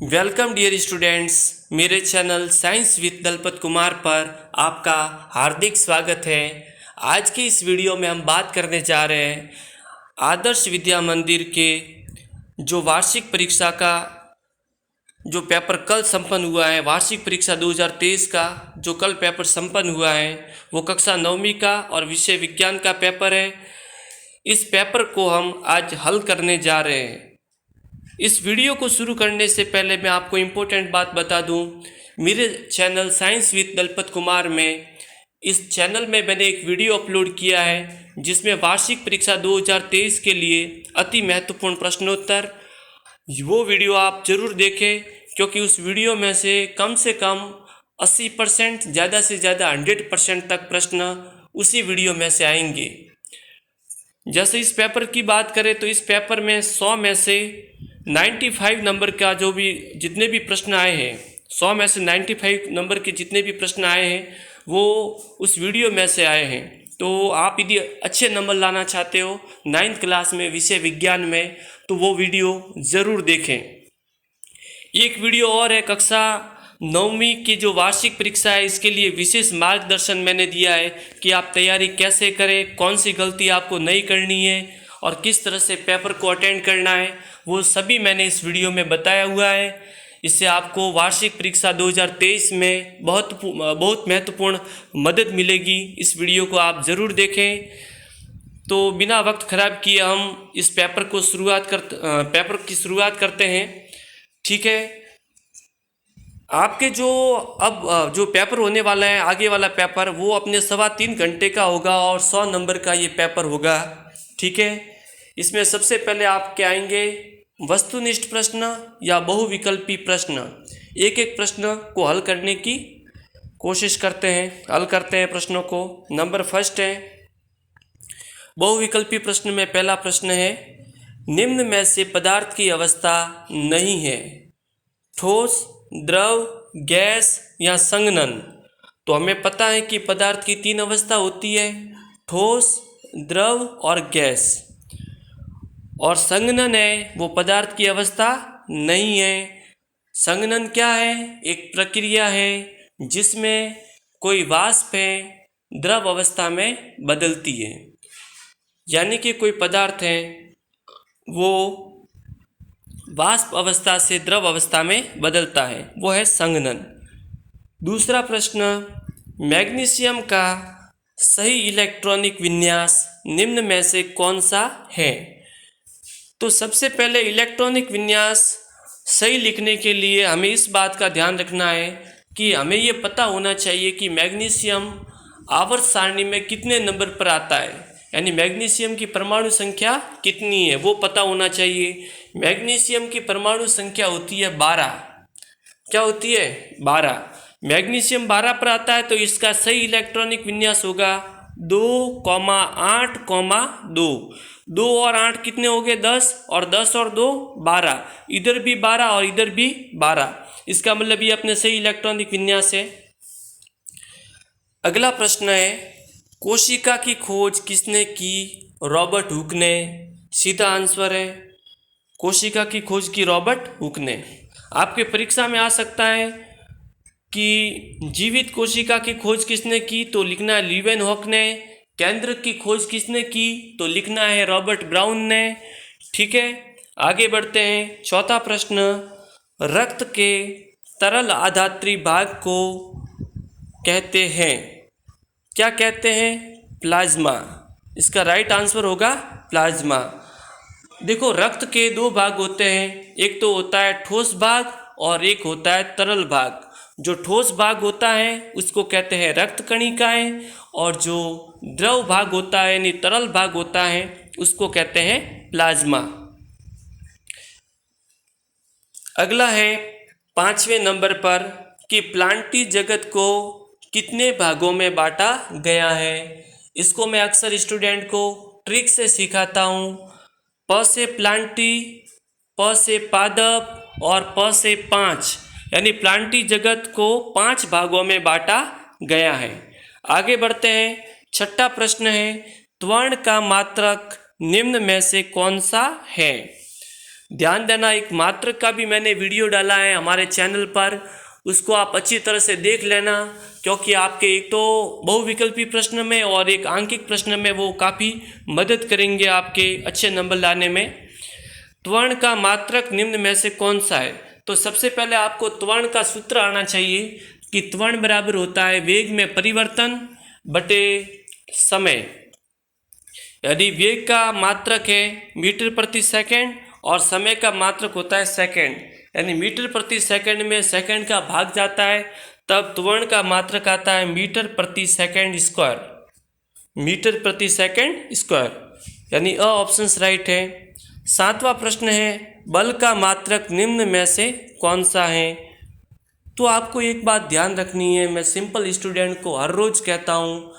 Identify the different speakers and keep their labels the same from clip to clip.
Speaker 1: Welcome dear students, मेरे channel science with Dalpat Kumar पर आपका हार्दिक स्वागत है। आज की इस वीडियो में हम बात करने जा रहे हैं आदर्श विद्या मंदिर के जो वार्षिक परीक्षा का जो पेपर कल संपन्न हुआ है। वार्षिक परीक्षा 2023 का जो कल पेपर संपन्न हुआ है वो कक्षा 9वीं का और विषय विज्ञान का पेपर है। इस पेपर को हम आज हल करने जा रहे हैं। इस वीडियो को शुरू करने से पहले मैं आपको इम्पोर्टेंट बात बता दूं, मेरे channel science with Dalpat Kumar में इस चैनल में मैंने एक वीडियो अपलोड किया है जिसमें वार्षिक परीक्षा 2023 के लिए अति महत्वपूर्ण प्रश्नोत्तर, वो वीडियो आप ज़रूर देखें क्योंकि उस वीडियो में से कम 80%, ज़्यादा से ज़्यादा 100% तक प्रश्न उसी वीडियो में से आएंगे। जैसे इस पेपर की बात करें तो इस पेपर में 100 में से 95 नंबर का जितने भी प्रश्न आए हैं, 100 में से 95 नंबर के जितने भी प्रश्न आए हैं वो उस वीडियो में से आए हैं। तो आप यदि अच्छे नंबर लाना चाहते हो 9th क्लास में विषय विज्ञान में तो वो वीडियो ज़रूर देखें। एक वीडियो और है कक्षा 9वीं की जो वार्षिक परीक्षा है, इसके लिए विशेष मार्गदर्शन मैंने दिया है कि आप तैयारी कैसे करें, कौन सी गलती आपको नहीं करनी है और किस तरह से पेपर को अटेंड करना है, वो सभी मैंने इस वीडियो में बताया हुआ है। इससे आपको वार्षिक परीक्षा 2023 में बहुत महत्वपूर्ण मदद मिलेगी। इस वीडियो को आप ज़रूर देखें। तो बिना वक्त ख़राब किए हम इस पेपर की शुरुआत करते हैं। ठीक है, आपके जो पेपर होने वाला है, आगे वाला पेपर, वो अपने 3.25 घंटे का होगा और 100 नंबर का ये पेपर होगा। ठीक है, इसमें सबसे पहले आपके आएंगे वस्तुनिष्ठ प्रश्न या बहुविकल्पी प्रश्न। एक एक प्रश्न को हल करने की कोशिश करते हैं, हल करते हैं प्रश्नों को। नंबर फर्स्ट है बहुविकल्पी प्रश्न में पहला प्रश्न है, निम्न में से पदार्थ की अवस्था नहीं है, ठोस, द्रव, गैस या संघनन। तो हमें पता है कि पदार्थ की 3 अवस्था होती है, ठोस, द्रव और गैस। और संघनन है वो पदार्थ की अवस्था नहीं है। संघनन क्या है? एक प्रक्रिया है जिसमें कोई वाष्प है द्रव अवस्था में बदलती है, यानी कि कोई पदार्थ है वो वाष्प अवस्था से द्रव अवस्था में बदलता है, वो है संघनन। दूसरा प्रश्न, मैग्नीशियम का सही इलेक्ट्रॉनिक विन्यास निम्न में से कौन सा है? तो सबसे पहले इलेक्ट्रॉनिक विन्यास सही लिखने के लिए हमें इस बात का ध्यान रखना है कि हमें ये पता होना चाहिए कि मैग्नीशियम आवर्त सारणी में कितने नंबर पर आता है, यानी मैग्नीशियम की परमाणु संख्या कितनी है वो पता होना चाहिए। मैग्नीशियम की परमाणु संख्या होती है 12। क्या होती है? 12। मैग्नीशियम 12 पर आता है तो इसका सही इलेक्ट्रॉनिक विन्यास होगा 2,8,2। 2 और 8 कितने हो गए? 10, और 10 और 2 12। इधर भी 12 और इधर भी 12। इसका मतलब ये अपने सही इलेक्ट्रॉनिक विन्यास है। अगला प्रश्न है, कोशिका की खोज किसने की? रॉबर्ट हुक ने। सीधा आंसर है कोशिका की खोज की रॉबर्ट हुक ने। आपके परीक्षा में आ सकता है कि जीवित कोशिका की खोज किसने की, तो लिखना है लीवेनहॉक ने। केंद्र की खोज किसने की, तो लिखना है रॉबर्ट ब्राउन ने। ठीक है, आगे बढ़ते हैं। चौथा प्रश्न, रक्त के तरल आधात्री भाग को कहते हैं, क्या कहते हैं? प्लाज्मा। इसका राइट आंसर होगा प्लाज्मा। देखो, रक्त के 2 भाग होते हैं, एक तो होता है ठोस भाग और एक होता है तरल भाग। जो ठोस भाग होता है उसको कहते हैं रक्त कणिकाएं, और जो द्रव भाग होता है यानी तरल भाग होता है उसको कहते हैं प्लाज्मा। अगला है 5वें नंबर पर कि प्लांटी जगत को कितने भागों में बांटा गया है। इसको मैं अक्सर स्टूडेंट को ट्रिक से सिखाता हूँ। प से प्लांटी, प से पादप और प से 5, यानी प्लांटी जगत को 5 भागों में बांटा गया है। आगे बढ़ते हैं। छठा प्रश्न है, त्वर्ण का मात्रक निम्न में से कौन सा है? ध्यान देना, एक मात्रक का भी मैंने वीडियो डाला है हमारे चैनल पर, उसको आप अच्छी तरह से देख लेना, क्योंकि आपके एक तो बहुविकल्पी प्रश्न में और एक आंकिक प्रश्न में वो काफ़ी मदद करेंगे आपके अच्छे नंबर लाने में। त्वरण का मात्रक निम्न में से कौन सा है? तो सबसे पहले आपको त्वरण का सूत्र आना चाहिए कि त्वरण बराबर होता है वेग में परिवर्तन बटे समय। यदि वेग का मात्रक है मीटर प्रति सेकंड और समय का मात्रक होता है सेकंड, यानी मीटर प्रति सेकंड में सेकंड का भाग जाता है, तब त्वरण का मात्रक आता है मीटर प्रति सेकंड स्क्वायर, मीटर प्रति सेकंड स्क्वायर, यानी अ ऑप्शन राइट है। 7वां प्रश्न है बल का मात्रक निम्न में से कौन सा है? तो आपको एक बात ध्यान रखनी है, मैं सिंपल स्टूडेंट को हर रोज कहता हूँ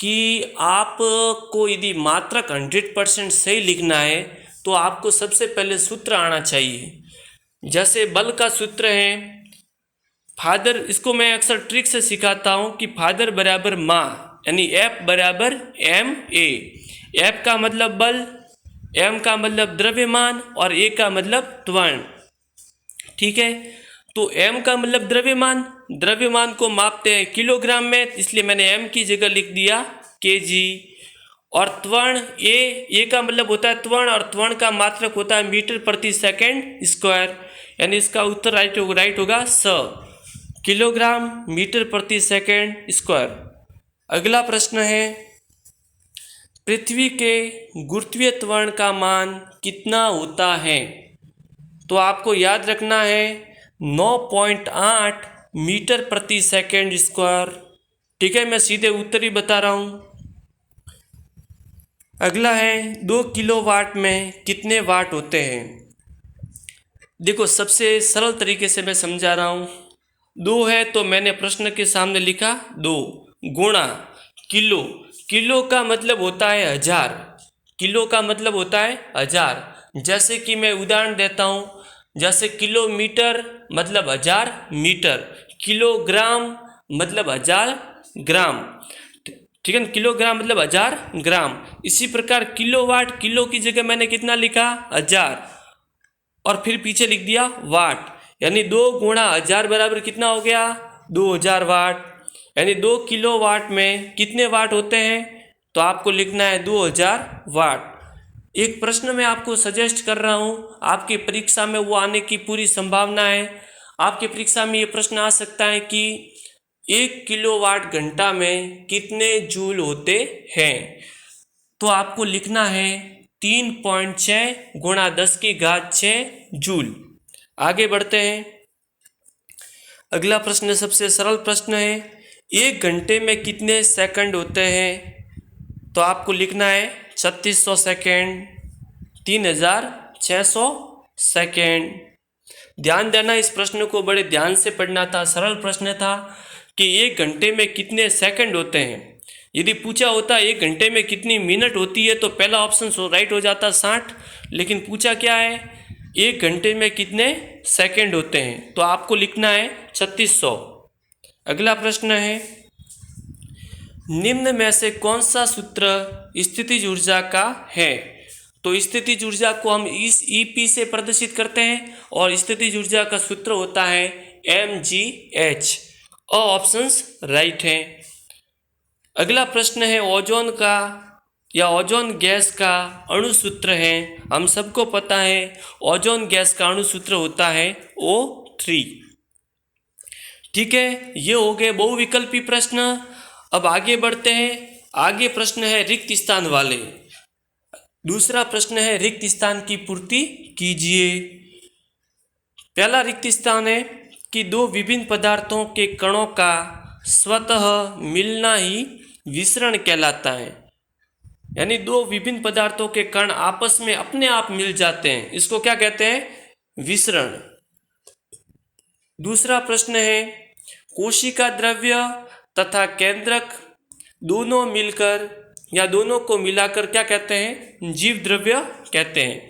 Speaker 1: कि आपको यदि मात्रक 100% सही लिखना है तो आपको सबसे पहले सूत्र आना चाहिए। जैसे बल का सूत्र है फादर, इसको मैं अक्सर ट्रिक से सिखाता हूँ कि फादर बराबर माँ, यानी F बराबर ma। F का मतलब बल, M का मतलब द्रव्यमान और A का मतलब त्वरण। ठीक है, तो M का मतलब द्रव्यमान, द्रव्यमान को मापते हैं किलोग्राम में, इसलिए मैंने M की जगह लिख दिया kg। और त्वरण A का मतलब होता है त्वरण, और त्वरण का मात्रक होता है मीटर प्रति सेकंड स्क्वायर, यानी इसका उत्तर राइट होगा स, किलोग्राम मीटर प्रति सेकंड स्क्वायर। अगला प्रश्न है पृथ्वी के गुरुत्वीय त्वरण का मान कितना होता है? तो आपको याद रखना है 9.8 मीटर प्रति सेकंड स्क्वायर। ठीक है, मैं सीधे उत्तर ही बता रहा हूँ। अगला है 2 किलोवाट में कितने वाट होते हैं? देखो, सबसे सरल तरीके से मैं समझा रहा हूँ। 2 है तो मैंने प्रश्न के सामने लिखा 2 गुणा किलो, किलो का मतलब होता है हजार, किलो का मतलब होता है हजार। जैसे कि मैं उदाहरण देता हूँ, जैसे किलोमीटर मतलब 1000 मीटर, किलोग्राम मतलब 1000 ग्राम। ठीक है ना, किलोग्राम मतलब 1000 ग्राम। इसी प्रकार किलोवाट, किलो की जगह मैंने कितना लिखा 1000 और फिर पीछे लिख दिया वाट, यानी 2 गुणा 1000 बराबर कितना हो गया 2000 वाट। यानी 2 किलोवाट में कितने वाट होते हैं? तो आपको लिखना है 2000 वाट। एक प्रश्न मैं आपको सजेस्ट कर रहा हूँ, आपकी परीक्षा में वो आने की पूरी संभावना है। आपकी परीक्षा में ये प्रश्न आ सकता है कि 1 किलोवाट घंटा में कितने जूल होते हैं? तो आपको लिखना है 3.6 गुणा 10 की घात 6 जूल। आगे बढ़ते हैं। अगला प्रश्न सबसे सरल प्रश्न है 1 घंटे में कितने सेकंड होते हैं? तो आपको लिखना है 3600 सेकंड, 3600 सेकंड। ध्यान देना, इस प्रश्न को बड़े ध्यान से पढ़ना था, सरल प्रश्न था कि 1 घंटे में कितने सेकंड होते हैं। यदि पूछा होता 1 घंटे में कितनी मिनट होती है तो पहला ऑप्शन राइट हो जाता 60, लेकिन पूछा क्या है 1 घंटे में कितने सेकंड होते हैं, तो आपको लिखना है 3600। अगला प्रश्न है निम्न में से कौन सा सूत्र स्थितिज ऊर्जा का है? तो स्थितिज ऊर्जा को हम इस ईपी से प्रदर्शित करते हैं और स्थितिज ऊर्जा का सूत्र होता है mgh। ऑप्शंस राइट हैं। अगला प्रश्न है ओजोन का या ओजोन गैस का अणु सूत्र है। हम सबको पता है ओजोन गैस का अणु सूत्र होता है O3। ठीक है, ये हो गए बहुविकल्पी प्रश्न। अब आगे बढ़ते हैं। आगे प्रश्न है रिक्त स्थान वाले। दूसरा प्रश्न है रिक्त स्थान की पूर्ति कीजिए। पहला रिक्त स्थान है कि 2 विभिन्न पदार्थों के कणों का स्वतः मिलना ही विसरण कहलाता है, यानी 2 विभिन्न पदार्थों के कण आपस में अपने आप मिल जाते हैं, इसको क्या कहते हैं? विसरण। दूसरा प्रश्न है कोशिका द्रव्य तथा केंद्रक दोनों मिलकर या दोनों को मिलाकर क्या कहते हैं? जीव द्रव्य कहते हैं।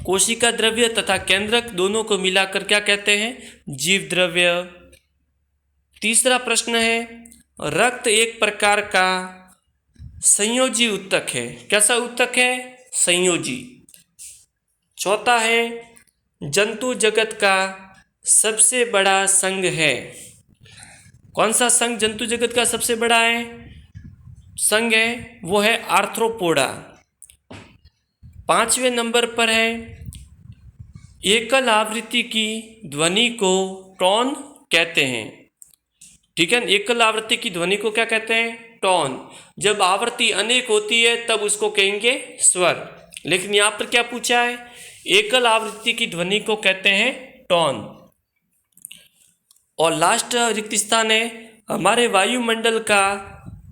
Speaker 1: कोशिका द्रव्य तथा केंद्रक दोनों को मिलाकर क्या कहते हैं? जीव द्रव्य। तीसरा प्रश्न है रक्त एक प्रकार का संयोजी उत्तक है। कैसा उत्तक है? संयोजी। चौथा है जंतु जगत का सबसे बड़ा संघ है। कौन सा संघ जंतु जगत का सबसे बड़ा है संघ है? वो है आर्थ्रोपोडा। पांचवें नंबर पर है एकल आवृत्ति की ध्वनि को टोन कहते हैं। ठीक है, एकल आवृत्ति की ध्वनि को क्या कहते हैं? टोन। जब आवृत्ति अनेक होती है तब उसको कहेंगे स्वर, लेकिन यहाँ पर क्या पूछा है? एकल आवृत्ति की ध्वनि को कहते हैं टोन। और लास्ट रिक्त स्थान है हमारे वायुमंडल का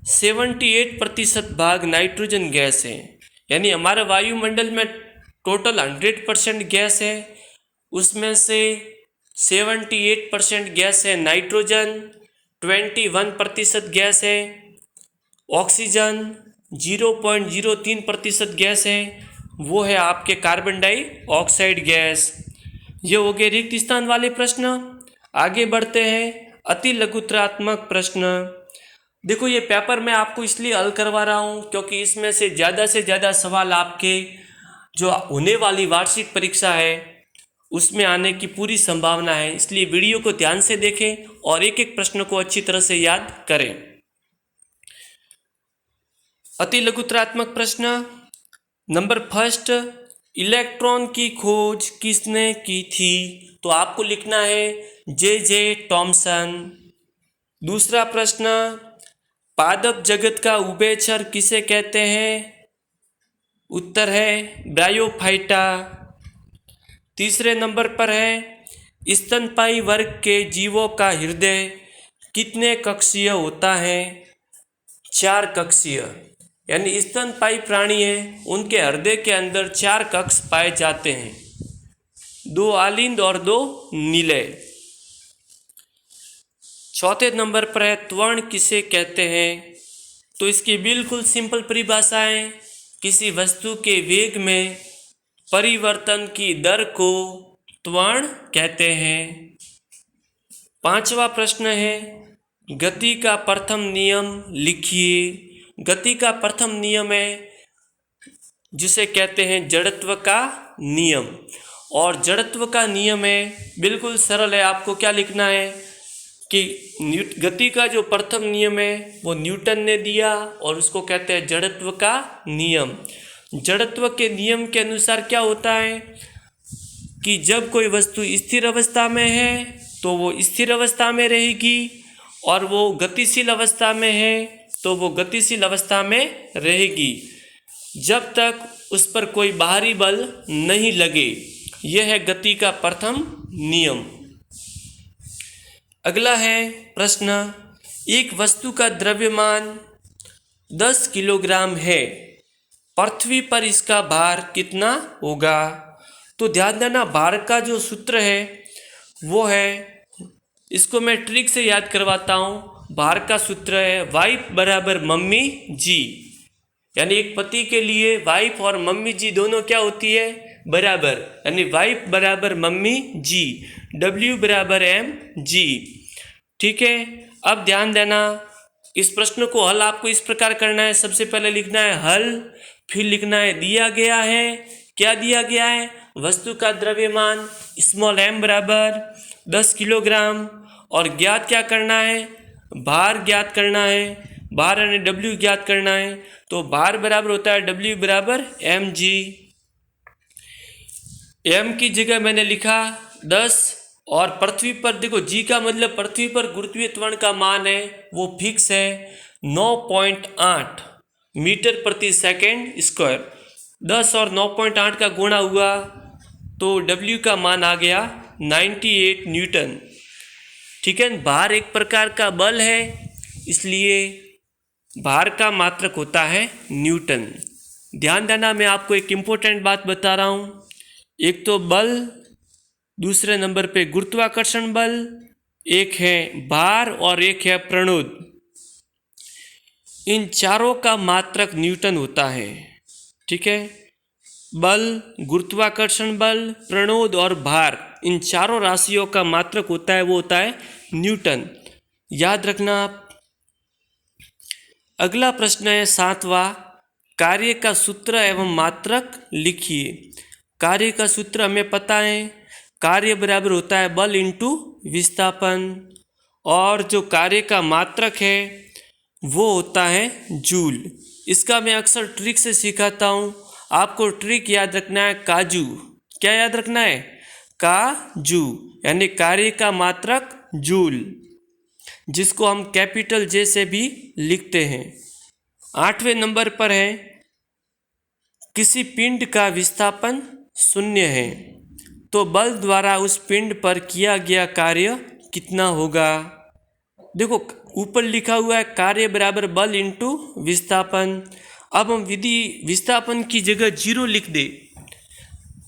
Speaker 1: 78% भाग नाइट्रोजन गैस है। यानी हमारे वायुमंडल में टोटल 100% गैस है, उसमें से 78% गैस है नाइट्रोजन, 21% गैस है ऑक्सीजन, 0.03% गैस है वो है आपके कार्बन डाइऑक्साइड गैस। ये हो गए रिक्त स्थान वाले प्रश्न। आगे बढ़ते हैं अति लघुत्रात्मक प्रश्न। देखो ये पेपर मैं आपको इसलिए हल करवा रहा हूँ क्योंकि इसमें से ज़्यादा सवाल आपके जो होने वाली वार्षिक परीक्षा है उसमें आने की पूरी संभावना है, इसलिए वीडियो को ध्यान से देखें और एक एक प्रश्न को अच्छी तरह से याद करें। अति लघुत्रात्मक प्रश्न नंबर फर्स्ट, इलेक्ट्रॉन की खोज किसने की थी? तो आपको लिखना है जे टॉमसन। दूसरा प्रश्न, पादप जगत का उभयचर किसे कहते हैं? उत्तर है ब्रायोफाइटा। तीसरे नंबर पर है स्तनपायी वर्ग के जीवों का हृदय कितने कक्षीय होता है? 4 कक्षीय। यानी स्तनपायी प्राणी है उनके हृदय के अंदर 4 कक्ष पाए जाते हैं, 2 आलिंद और 2 नीलय। चौथे नंबर पर है त्वरण किसे कहते हैं? तो इसकी बिल्कुल सिंपल परिभाषा है किसी वस्तु के वेग में परिवर्तन की दर को त्वरण कहते हैं। पांचवा प्रश्न है गति का प्रथम नियम लिखिए। गति का प्रथम नियम है जिसे कहते हैं जड़त्व का नियम, और जड़त्व का नियम है बिल्कुल सरल है। आपको क्या लिखना है कि गति का जो प्रथम नियम है वो न्यूटन ने दिया और उसको कहते हैं जड़त्व का नियम। जड़त्व के नियम के अनुसार क्या होता है कि जब कोई वस्तु स्थिर अवस्था में है तो वो स्थिर अवस्था में रहेगी, और वो गतिशील अवस्था में है तो वो गतिशील अवस्था में रहेगी जब तक उस पर कोई बाहरी बल नहीं लगे। यह है गति का प्रथम नियम। अगला है प्रश्न, एक वस्तु का द्रव्यमान 10 किलोग्राम है, पृथ्वी पर इसका भार कितना होगा? तो ध्यान देना भार का जो सूत्र है वो है, इसको मैं ट्रिक से याद करवाता हूँ। भार का सूत्र है वाइफ बराबर मम्मी जी। यानी एक पति के लिए वाइफ और मम्मी जी दोनों क्या होती है? बराबर। यानी वाइफ बराबर मम्मी जी, W बराबर M जी। ठीक है, अब ध्यान देना इस प्रश्न को हल आपको इस प्रकार करना है। सबसे पहले लिखना है हल, फिर लिखना है दिया गया है। क्या दिया गया है? वस्तु का द्रव्यमान स्मॉल m बराबर 10 किलोग्राम, और ज्ञात क्या करना है? भार ज्ञात करना है, भार यानी W ज्ञात करना है। तो भार बराबर होता है W बराबर mg। m की जगह मैंने लिखा 10, और पृथ्वी पर देखो g का मतलब पृथ्वी पर गुरुत्वीय त्वरण का मान है वो फिक्स है 9.8 मीटर प्रति सेकेंड स्क्वायर। 10 और 9.8 का गुणा हुआ तो W का मान आ गया 98 न्यूटन। ठीक है, भार एक प्रकार का बल है इसलिए भार का मात्रक होता है न्यूटन। ध्यान देना, मैं आपको एक इम्पोर्टेंट बात बता रहा हूँ। एक तो बल, दूसरे नंबर पे गुरुत्वाकर्षण बल, एक है भार और एक है प्रणोद। इन चारों का मात्रक न्यूटन होता है। ठीक है, बल, गुरुत्वाकर्षण बल, प्रणोद और भार, इन चारों राशियों का मात्रक होता है वो होता है न्यूटन। याद रखना आप। अगला प्रश्न है 7वां, कार्य का सूत्र एवं मात्रक लिखिए। कार्य का सूत्र हमें पता है, कार्य बराबर होता है बल इंटू विस्थापन, और जो कार्य का मात्रक है वो होता है जूल। इसका मैं अक्सर ट्रिक से सिखाता हूँ, आपको ट्रिक याद रखना है काजू। क्या याद रखना है? काजू, यानी कार्य का मात्रक जूल, जिसको हम कैपिटल जे से भी लिखते हैं। 8वें नंबर पर है किसी पिंड का विस्थापन 0 है तो बल द्वारा उस पिंड पर किया गया कार्य कितना होगा। देखो ऊपर लिखा हुआ है कार्य बराबर बल इंटू विस्थापन। अब हम विधि विस्थापन की जगह 0 लिख दे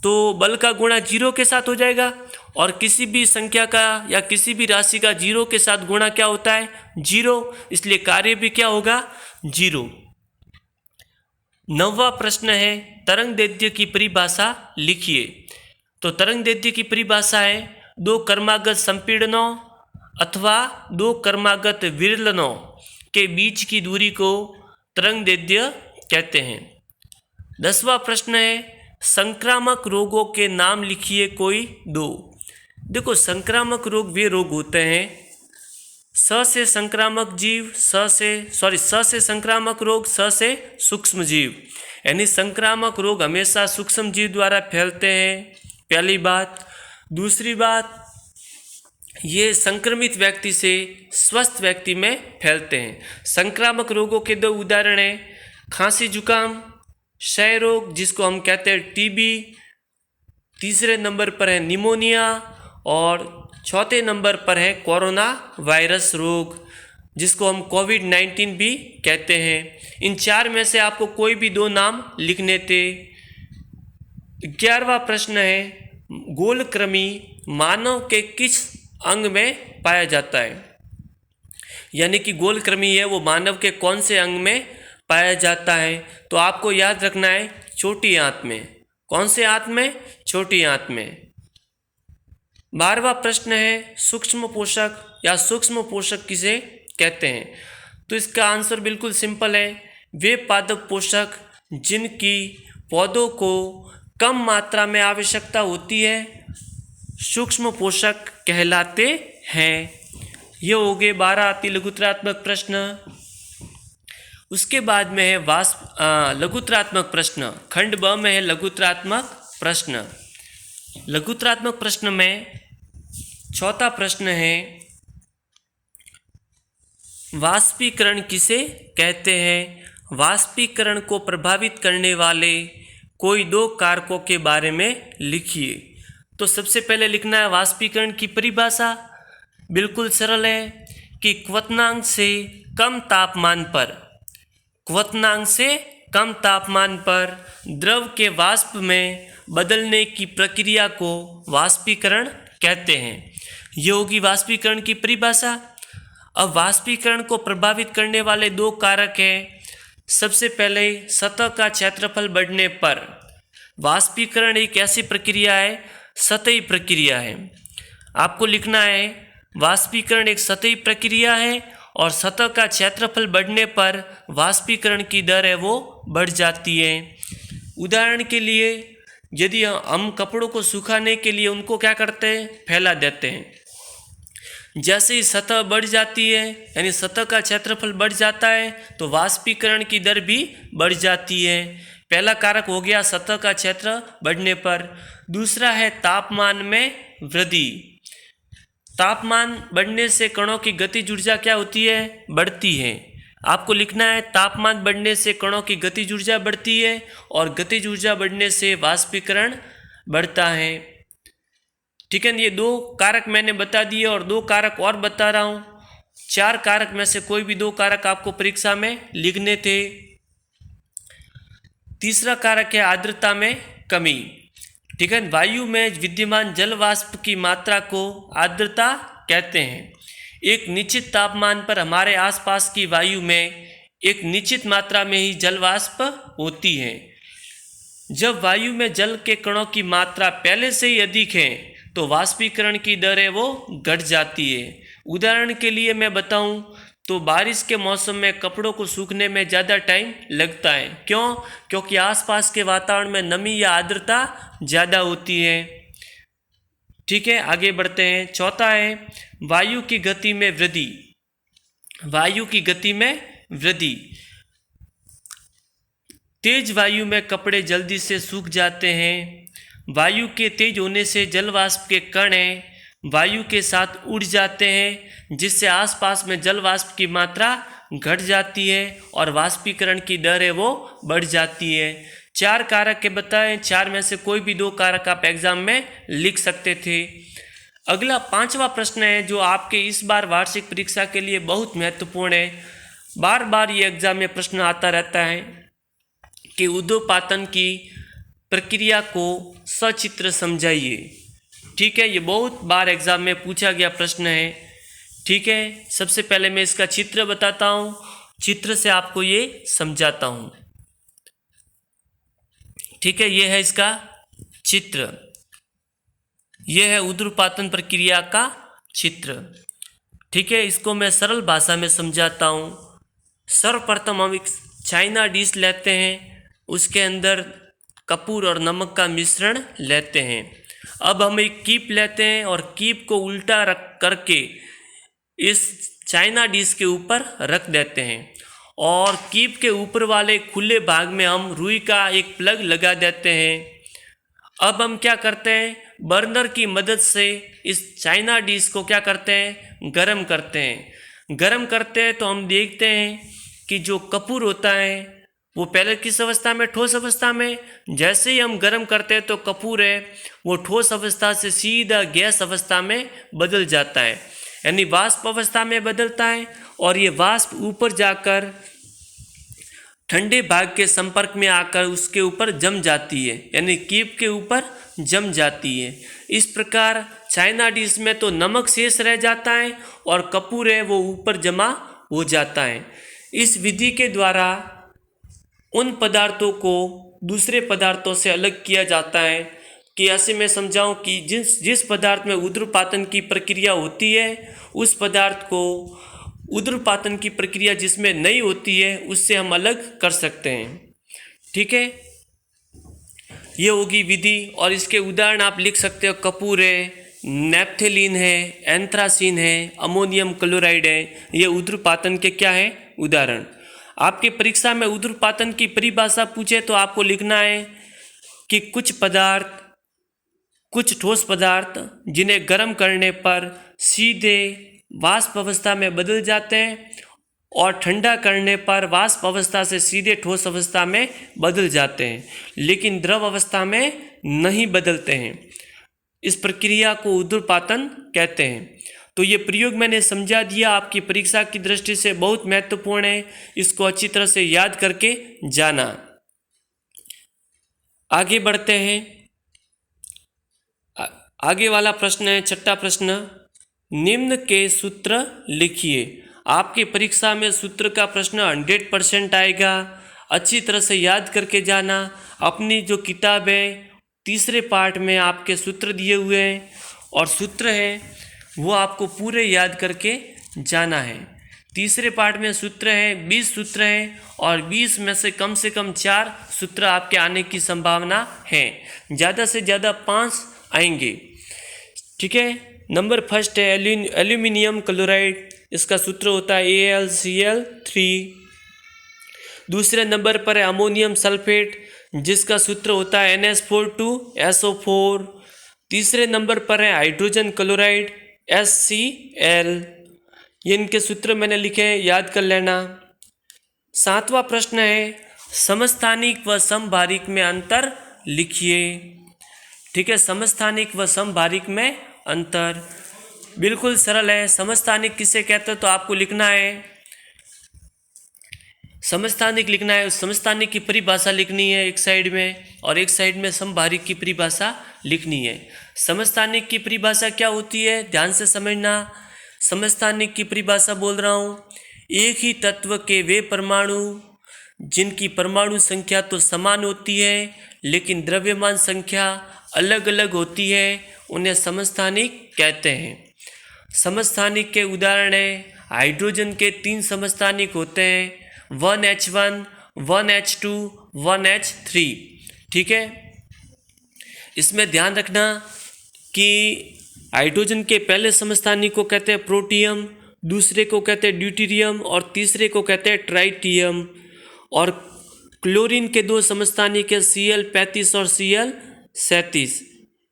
Speaker 1: तो बल का गुणा 0 के साथ हो जाएगा, और किसी भी संख्या का या किसी भी राशि का 0 के साथ गुणा क्या होता है? 0, इसलिए कार्य भी क्या होगा? 0। 9वां प्रश्न है तरंगदैर्ध्य की परिभाषा लिखिए। तो तरंगदैर्ध्य की परिभाषा है 2 क्रमागत संपीड़नों अथवा 2 क्रमागत विरलनों के बीच की दूरी को तरंगदैर्ध्य कहते हैं। 10वां प्रश्न है संक्रामक रोगों के नाम लिखिए कोई 2। देखो संक्रामक रोग वे रोग होते हैं स से संक्रामक जीव, स से संक्रामक रोग, स से सूक्ष्म जीव, यानी संक्रामक रोग हमेशा सूक्ष्म जीव द्वारा फैलते हैं, पहली बात। दूसरी बात, ये संक्रमित व्यक्ति से स्वस्थ व्यक्ति में फैलते हैं। संक्रामक रोगों के 2 उदाहरण हैं खांसी जुकाम, क्षय रोग जिसको हम कहते हैं टीबी, तीसरे नंबर पर है निमोनिया, और चौथे नंबर पर है कोरोना वायरस रोग जिसको हम कोविड-19 भी कहते हैं। इन 4 में से आपको कोई भी 2 नाम लिखने थे। 11वां प्रश्न है गोलकृमि मानव के किस अंग में पाया जाता है, यानी कि गोलकृमि है वो मानव के कौन से अंग में पाया जाता है। तो आपको याद रखना है छोटी आंत में। कौन से आंत में? छोटी आंत में। 12वां प्रश्न है सूक्ष्म पोषक या सूक्ष्म पोषक किसे कहते हैं। तो इसका आंसर बिल्कुल सिंपल है, वे पादप पोषक जिनकी पौधों को कम मात्रा में आवश्यकता होती है सूक्ष्म पोषक कहलाते हैं। ये हो गए 12 अति लघुत्तरात्मक प्रश्न। उसके बाद में है लघुत्तरात्मक प्रश्न। खंड ब में है लघुत्तरात्मक प्रश्न। लघुत्तरात्मक प्रश्न में चौथा प्रश्न है वाष्पीकरण किसे कहते हैं। वाष्पीकरण को प्रभावित करने वाले कोई 2 कारकों के बारे में लिखिए। तो सबसे पहले लिखना है वाष्पीकरण की परिभाषा। बिल्कुल सरल है कि क्वथनांक से कम तापमान पर द्रव के वाष्प में बदलने की प्रक्रिया को वाष्पीकरण कहते हैं। ये होगी वाष्पीकरण की परिभाषा। अब वाष्पीकरण को प्रभावित करने वाले 2 कारक हैं। सबसे पहले सतह का क्षेत्रफल बढ़ने पर। वाष्पीकरण एक ऐसी प्रक्रिया है, सतही प्रक्रिया है। आपको लिखना है वाष्पीकरण एक सतही प्रक्रिया है और सतह का क्षेत्रफल बढ़ने पर वाष्पीकरण की दर है वो बढ़ जाती है। उदाहरण के लिए यदि हम कपड़ों को सुखाने के लिए उनको क्या करते हैं? फैला देते हैं। जैसे ही सतह बढ़ जाती है यानी सतह का क्षेत्रफल बढ़ जाता है तो वाष्पीकरण की दर भी बढ़ जाती है। पहला कारक हो गया सतह का क्षेत्र बढ़ने पर। दूसरा है तापमान में वृद्धि। तापमान बढ़ने से कणों की गतिज ऊर्जा क्या होती है? बढ़ती है। आपको लिखना है तापमान बढ़ने से कणों की गतिज ऊर्जा बढ़ती है और गतिज ऊर्जा बढ़ने से वाष्पीकरण बढ़ता है। ठीक है, ये 2 कारक मैंने बता दिए और 2 कारक और बता रहा हूँ। 4 कारक में से कोई भी 2 कारक आपको परीक्षा में लिखने थे। तीसरा कारक है आर्द्रता में कमी। ठीक है, वायु में विद्यमान जल वाष्प की मात्रा को आर्द्रता कहते हैं। एक निश्चित तापमान पर हमारे आसपास की वायु में एक निश्चित मात्रा में ही जल वाष्प होती है। जब वायु में जल के कणों की मात्रा पहले से ही अधिक है तो वाष्पीकरण की दर है वो घट जाती है। उदाहरण के लिए मैं बताऊं तो बारिश के मौसम में कपड़ों को सूखने में ज़्यादा टाइम लगता है। क्यों? क्योंकि आसपास के वातावरण में नमी या आर्द्रता ज़्यादा होती है। ठीक है, आगे बढ़ते हैं। चौथा है वायु की गति में वृद्धि। वायु की गति में वृद्धि। तेज वायु में कपड़े जल्दी से सूख जाते हैं। वायु के तेज होने से जल वाष्प के कण वायु के साथ उड़ जाते हैं, जिससे आसपास में जल वाष्प की मात्रा घट जाती है और वाष्पीकरण की दर है वो बढ़ जाती है। 4 कारक के बताएं, 4 में से कोई भी 2 कारक आप एग्जाम में लिख सकते थे। अगला 5वां प्रश्न है जो आपके इस बार वार्षिक परीक्षा के लिए बहुत महत्वपूर्ण है। बार बार ये एग्जाम में प्रश्न आता रहता है कि ऊर्ध्वपातन की प्रक्रिया को सचित्र समझाइए। ठीक है, ये बहुत बार एग्जाम में पूछा गया प्रश्न है। ठीक है, सबसे पहले मैं इसका चित्र बताता हूँ, चित्र से आपको ये समझाता हूँ। ठीक है, ये है इसका चित्र, ये है ऊर्ध्वपातन प्रक्रिया का चित्र। ठीक है, इसको मैं सरल भाषा में समझाता हूँ। सर्वप्रथम हम एक चाइना डिश लेते हैं, उसके अंदर कपूर और नमक का मिश्रण लेते हैं। अब हम एक कीप लेते हैं और कीप को उल्टा रख करके इस चाइना डिश के ऊपर रख देते हैं और कीप के ऊपर वाले खुले भाग में हम रुई का एक प्लग लगा देते हैं। अब हम क्या करते हैं, बर्नर की मदद से इस चाइना डिश को क्या करते हैं, गरम करते हैं। गरम करते हैं तो हम देखते हैं कि जो कपूर होता है वो पहले किस अवस्था में, ठोस अवस्था में। जैसे ही हम गर्म करते हैं तो कपूर है वो ठोस अवस्था से सीधा गैस अवस्था में बदल जाता है, यानी वाष्प अवस्था में बदलता है और ये वाष्प ऊपर जाकर ठंडे भाग के संपर्क में आकर उसके ऊपर जम जाती है, यानी कीप के ऊपर जम जाती है। इस प्रकार चाइना डिश में तो नमक शेष रह जाता है और कपूर है वो ऊपर जमा हो जाता है। इस विधि के द्वारा उन पदार्थों को दूसरे पदार्थों से अलग किया जाता है कि ऐसे मैं समझाऊं कि जिस पदार्थ में ऊर्ध्वपातन की प्रक्रिया होती है उस पदार्थ को ऊर्ध्वपातन की प्रक्रिया जिसमें नहीं होती है उससे हम अलग कर सकते हैं। ठीक है, ये होगी विधि और इसके उदाहरण आप लिख सकते हो। कपूर है, नेप्थेलीन है, एंथ्रासीन है, अमोनियम क्लोराइड है। ये ऊर्ध्वपातन के क्या है, उदाहरण। आपके परीक्षा में ऊर्ध्वपातन की परिभाषा पूछे तो आपको लिखना है कि कुछ पदार्थ, कुछ ठोस पदार्थ जिन्हें गर्म करने पर सीधे वाष्प अवस्था में बदल जाते हैं और ठंडा करने पर वाष्प अवस्था से सीधे ठोस अवस्था में बदल जाते हैं, लेकिन द्रव अवस्था में नहीं बदलते हैं। इस प्रक्रिया को ऊर्ध्वपातन कहते हैं। तो ये प्रयोग मैंने समझा दिया, आपकी परीक्षा की दृष्टि से बहुत महत्वपूर्ण है, इसको अच्छी तरह से याद करके जाना। आगे बढ़ते हैं। आगे वाला प्रश्न है 6वां प्रश्न, निम्न के सूत्र लिखिए। आपकी परीक्षा में सूत्र का प्रश्न 100% आएगा, अच्छी तरह से याद करके जाना। अपनी जो किताब है तीसरे पार्ट में आपके सूत्र दिए हुए हैं और सूत्र है वो आपको पूरे याद करके जाना है। तीसरे पार्ट में सूत्र हैं, 20 सूत्र हैं और 20 में से कम 4 सूत्र आपके आने की संभावना है, ज़्यादा से ज़्यादा 5 आएंगे। ठीक है, नंबर फर्स्ट है एल्यूमिनियम क्लोराइड, इसका सूत्र होता है AlCl3। दूसरे नंबर पर है अमोनियम सल्फेट, जिसका सूत्र होता है NH4 तीसरे नंबर पर है हाइड्रोजन क्लोराइड HCl। ये इनके सूत्र मैंने लिखे हैं, याद कर लेना। 7वां प्रश्न है समस्थानिक व समभारिक में अंतर लिखिए। ठीक है, समस्थानिक व समभारिक में अंतर बिल्कुल सरल है। समस्थानिक किसे कहते हैं तो आपको लिखना है, समस्थानिक लिखना है, उस समस्थानिक की परिभाषा लिखनी है एक साइड में और एक साइड में समभारिक की परिभाषा लिखनी है। समस्थानिक की परिभाषा क्या होती है, ध्यान से समझना। समस्थानिक की परिभाषा बोल रहा हूँ, एक ही तत्व के वे परमाणु जिनकी परमाणु संख्या तो समान होती है लेकिन द्रव्यमान संख्या अलग अलग होती है, उन्हें समस्थानिक कहते हैं। समस्थानिक के उदाहरण है हाइड्रोजन के 3 समस्थानिक होते हैं, 1H1, 1H2, 1H3। ठीक है, इसमें ध्यान रखना कि हाइड्रोजन के पहले समस्थानिक को कहते हैं प्रोटियम, दूसरे को कहते हैं ड्यूटेरियम और तीसरे को कहते हैं ट्राइटियम। और क्लोरीन के 2 समस्थानिक है, Cl35 और Cl37।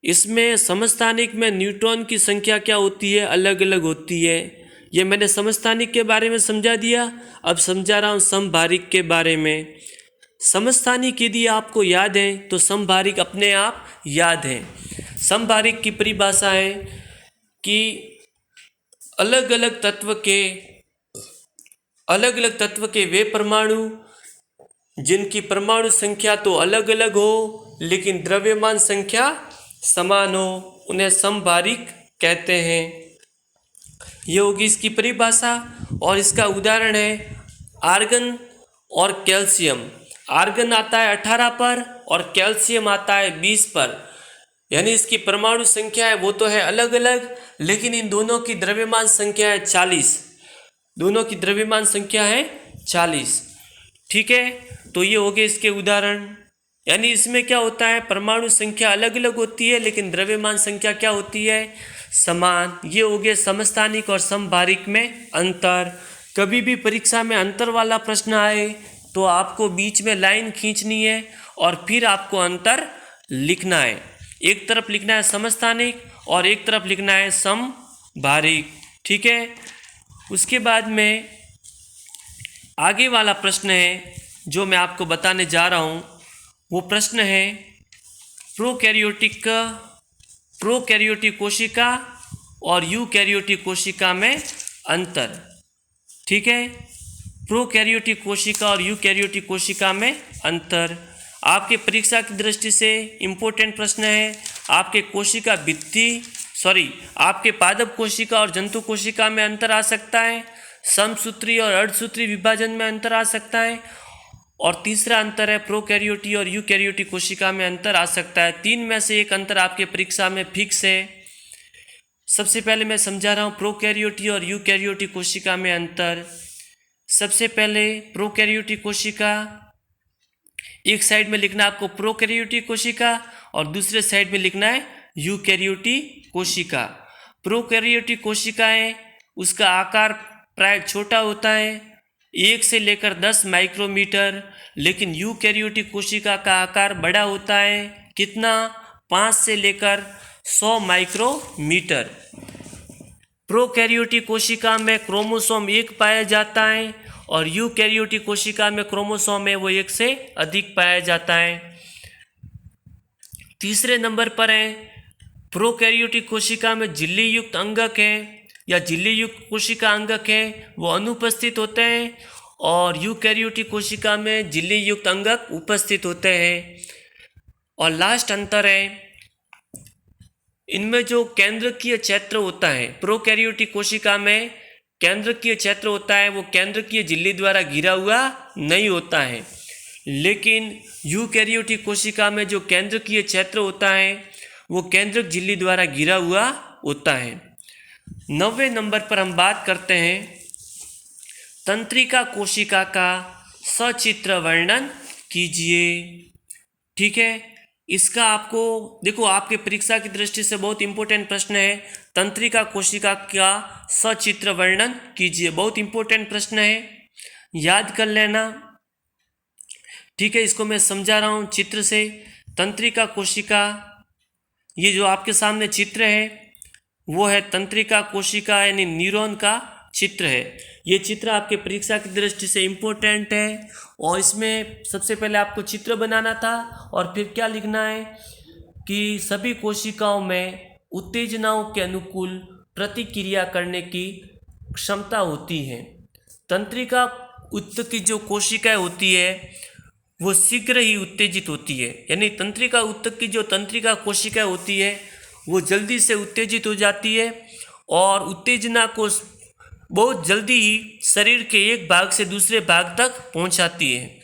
Speaker 1: इसमें समस्थानिक में न्यूट्रॉन की संख्या क्या होती है, अलग अलग होती है। ये मैंने समस्थानिक के बारे में समझा दिया। अब समझा रहा हूँ समभारिक के बारे में। समस्थानिक यदि आपको याद है तो समभारिक अपने आप याद है। समभारिक की परिभाषा है कि अलग अलग तत्व के वे परमाणु जिनकी परमाणु संख्या तो अलग अलग हो लेकिन द्रव्यमान संख्या समान हो, उन्हें समभारिक कहते हैं। ये होगी इसकी परिभाषा। और इसका उदाहरण है आर्गन और कैल्शियम। आर्गन आता है 18 पर और कैल्शियम आता है 20 पर, यानी इसकी परमाणु संख्या है वो तो है अलग अलग, लेकिन इन दोनों की द्रव्यमान संख्या है 40। दोनों की द्रव्यमान संख्या है 40। ठीक है, तो ये हो गए इसके उदाहरण। यानी इसमें क्या होता है, परमाणु संख्या अलग अलग होती है लेकिन द्रव्यमान संख्या क्या होती है, समान। ये हो गए समस्थानिक और समभारिक में अंतर। कभी भी परीक्षा में अंतर वाला प्रश्न आए तो आपको बीच में लाइन खींचनी है और फिर आपको अंतर लिखना है। एक तरफ लिखना है समस्थानिक और एक तरफ लिखना है समभारिक। ठीक है, उसके बाद में आगे वाला प्रश्न है जो मैं आपको बताने जा रहा हूँ। वो प्रश्न है प्रोकैरियोटिक कोशिका और यूकैरियोटिक कोशिका में अंतर। ठीक है, प्रोकैरियोटिक कोशिका और यूकैरियोटिक कोशिका में अंतर आपके परीक्षा की दृष्टि से इम्पोर्टेंट प्रश्न है। आपके पादप कोशिका और जंतु कोशिका में अंतर आ सकता है, समसूत्री और अर्धसूत्री विभाजन में अंतर आ सकता है, और तीसरा अंतर है प्रोकैरियोटिक और यूकैरियोटिक कोशिका में अंतर आ सकता है। 3 में से एक अंतर आपके परीक्षा में फिक्स है। सबसे पहले मैं समझा रहा हूँ प्रोकैरियोटिक और यूकैरियोटिक कोशिका में अंतर। सबसे पहले प्रोकैरियोटिक कोशिका, एक साइड में लिखना आपको प्रोकैरियोटिक कोशिका और दूसरे साइड में लिखना है यूकैरियोटिक कोशिका। प्रोकैरियोटिक कोशिकाएं उसका आकार प्राय छोटा होता है, 1 से लेकर 10 माइक्रोमीटर, लेकिन यूकैरियोटिक कोशिका का आकार बड़ा होता है, कितना, 5 से लेकर 100 माइक्रोमीटर। प्रोकैरियोटिक कोशिका में क्रोमोसोम 1 पाया जाता है और यूकैरियोटिक कोशिका में क्रोमोसोम है वो 1 से अधिक पाया जाता है। तीसरे नंबर पर है प्रोकैरियोटिक कोशिका में झिल्ली युक्त अंगक है या झिल्ली युक्त कोशिका अंगक है वो अनुपस्थित होते हैं, और यूकैरियोटिक कोशिका में झिल्ली युक्त अंगक उपस्थित होते हैं। और लास्ट अंतर है इनमें जो केंद्रकीय क्षेत्र होता है, प्रोकैरियोटिक कोशिका में केंद्रकीय क्षेत्र होता है वो केंद्रकीय झिल्ली द्वारा घिरा हुआ नहीं होता है, लेकिन यूकैरियोटिक कोशिका में जो केंद्रकीय क्षेत्र होता है वो केंद्रक झिल्ली द्वारा घिरा हुआ होता है। 90वें नंबर पर हम बात करते हैं तंत्रिका कोशिका का सचित्र वर्णन कीजिए। ठीक है, इसका आपको देखो आपके परीक्षा की दृष्टि से बहुत इंपॉर्टेंट प्रश्न है, तंत्रिका कोशिका का सचित्र वर्णन कीजिए। बहुत इंपॉर्टेंट प्रश्न है, याद कर लेना। ठीक है, इसको मैं समझा रहा हूँ चित्र से। तंत्रिका कोशिका, ये जो आपके सामने चित्र है वो है तंत्रिका कोशिका यानी न्यूरॉन का चित्र है। ये चित्र आपके परीक्षा की दृष्टि से इम्पोर्टेंट है, और इसमें सबसे पहले आपको चित्र बनाना था और फिर क्या लिखना है कि सभी कोशिकाओं में उत्तेजनाओं के अनुकूल प्रतिक्रिया करने की क्षमता होती है। तंत्रिका उत्तक की जो कोशिकाएं होती है वो शीघ्र ही उत्तेजित होती है, यानी तंत्रिका उत्तक की जो तंत्रिका कोशिकाएं होती है वो जल्दी से उत्तेजित हो जाती है और उत्तेजना को बहुत जल्दी ही शरीर के एक भाग से दूसरे भाग तक पहुंचाती है।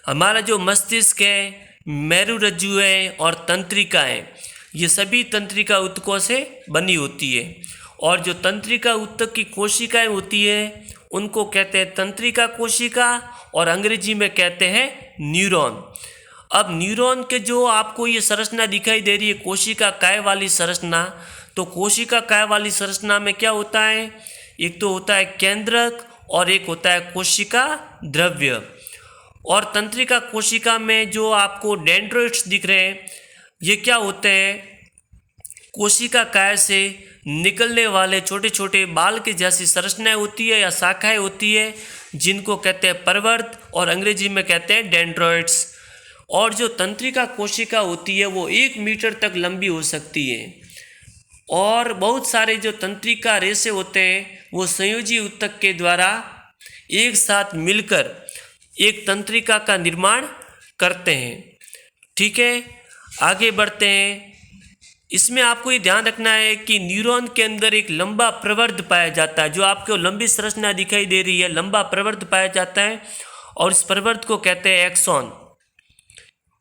Speaker 1: हमारा जो मस्तिष्क है, मेरुरज्जु है और तंत्रिका है, ये सभी तंत्रिका उत्तकों से बनी होती है। और जो तंत्रिका ऊतक की कोशिकाएं होती है उनको कहते हैं तंत्रिका कोशिका और अंग्रेजी में कहते हैं न्यूरॉन। अब न्यूरॉन के जो आपको ये संरचना दिखाई दे रही है कोशिका काय वाली संरचना, तो कोशिका काय वाली संरचना में क्या होता है, एक तो होता है केंद्रक और एक होता है कोशिका द्रव्य। और तंत्रिका कोशिका में जो आपको डेंड्रोइट्स दिख रहे हैं ये क्या होते हैं, कोशिका काय से निकलने वाले छोटे छोटे बाल के जैसी संरचनाएं होती है या शाखाएं होती है जिनको कहते हैं परवर्त और अंग्रेजी में कहते हैं डेंड्रोइट्स। और जो तंत्रिका कोशिका होती है वो 1 मीटर तक लंबी हो सकती है और बहुत सारे जो तंत्रिका रेशे होते हैं वो संयोजी ऊतक के द्वारा एक साथ मिलकर एक तंत्रिका का निर्माण करते हैं। ठीक है, आगे बढ़ते हैं। इसमें आपको ये ध्यान रखना है कि न्यूरॉन के अंदर एक लंबा प्रवर्ध पाया जाता है, जो आपको लंबी संरचना दिखाई दे रही है लंबा प्रवर्ध पाया जाता है और इस प्रवर्ध को कहते हैं एक्सॉन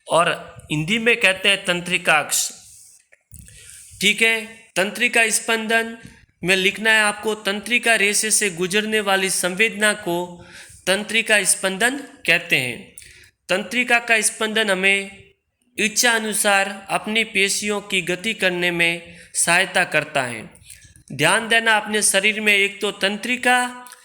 Speaker 1: और हिंदी में कहते हैं तंत्रिकाक्ष। ठीक है, तंत्रिका स्पंदन में लिखना है आपको तंत्रिका रेशे से गुजरने वाली संवेदना को तंत्रिका स्पंदन कहते हैं। तंत्रिका का स्पंदन हमें इच्छा अनुसार अपनी पेशियों की गति करने में सहायता करता है। ध्यान देना अपने शरीर में एक तो तंत्रिका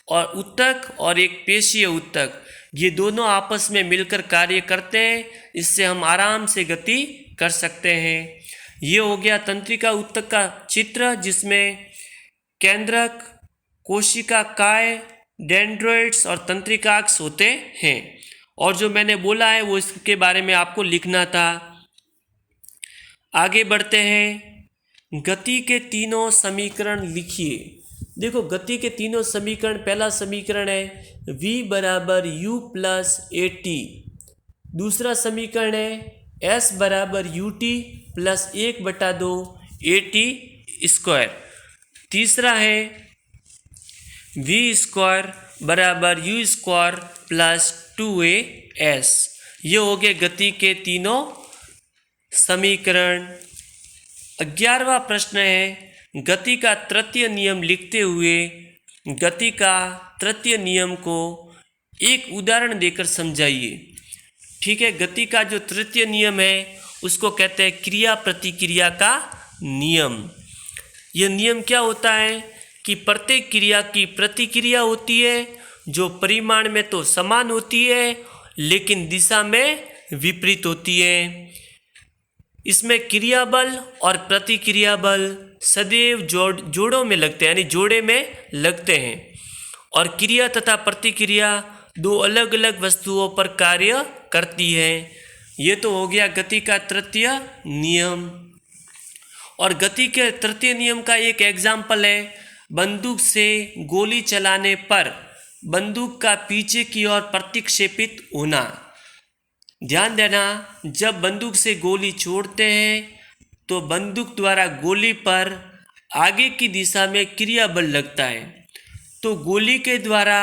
Speaker 1: और ऊतक और एक पेशीय ऊतक, ये दोनों आपस में मिलकर कार्य करते हैं, इससे हम आराम से गति कर सकते हैं। ये हो गया तंत्रिका ऊतक का चित्र जिसमें केंद्रक, कोशिका काय, डेंड्रोइट्स और तंत्रिकाक्ष होते हैं। और जो मैंने बोला है वो इसके बारे में आपको लिखना था। आगे बढ़ते हैं, गति के तीनों समीकरण लिखिए। देखो गति के तीनों समीकरण, पहला समीकरण है v बराबर u प्लस ए टी, दूसरा समीकरण है s बराबर U T plus 1/2 A T square, तीसरा है v स्क्वायर बराबर u स्क्वायर प्लस 2as। ये हो गए गति के तीनों समीकरण। 11वां प्रश्न है, गति का तृतीय नियम लिखते हुए गति का तृतीय नियम को एक उदाहरण देकर समझाइए। ठीक है, गति का जो तृतीय नियम है उसको कहते हैं क्रिया प्रतिक्रिया का नियम। यह नियम क्या होता है कि प्रत्येक क्रिया की प्रतिक्रिया होती है जो परिमाण में तो समान होती है लेकिन दिशा में विपरीत होती है। इसमें क्रिया बल और प्रतिक्रिया बल सदैव जोड़ों में लगते हैं, यानी जोड़े में लगते हैं और क्रिया तथा प्रतिक्रिया दो अलग अलग वस्तुओं पर कार्य करती है। ये तो हो गया गति का तृतीय नियम। और गति के तृतीय नियम का एक एग्जाम्पल है, बंदूक से गोली चलाने पर बंदूक का पीछे की ओर प्रतिक्षेपित होना। ध्यान देना, जब बंदूक से गोली छोड़ते हैं तो बंदूक द्वारा गोली पर आगे की दिशा में क्रिया बल लगता है, तो गोली के द्वारा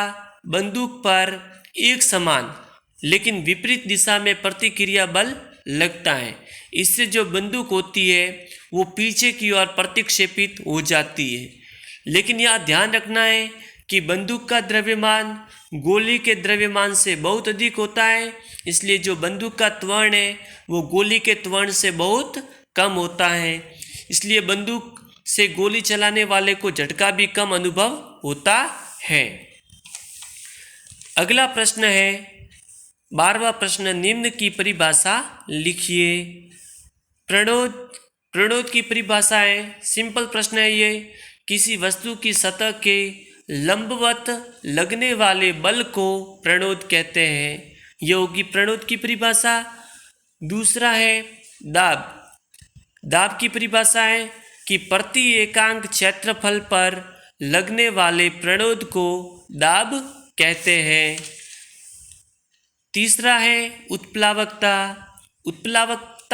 Speaker 1: बंदूक पर एक समान लेकिन विपरीत दिशा में प्रतिक्रिया बल लगता है। इससे जो बंदूक होती है वो पीछे की ओर प्रतिक्षेपित हो जाती है। लेकिन यह ध्यान रखना है कि बंदूक का द्रव्यमान गोली के द्रव्यमान से बहुत अधिक होता है, इसलिए जो बंदूक का त्वरण है वो गोली के त्वरण से बहुत कम होता है। इसलिए बंदूक से गोली चलाने वाले को झटका भी कम अनुभव होता है। अगला प्रश्न है 12वां प्रश्न, निम्न की परिभाषा लिखिए। प्रणोद की परिभाषा है, सिंपल प्रश्न है ये, किसी वस्तु की सतह के लंबवत लगने वाले बल को प्रणोद कहते हैं। यह होगी प्रणोद की परिभाषा। दूसरा है दाब की परिभाषा है कि प्रति एकांक क्षेत्रफल पर लगने वाले प्रणोद को दाब कहते हैं। तीसरा है उत्प्लावकता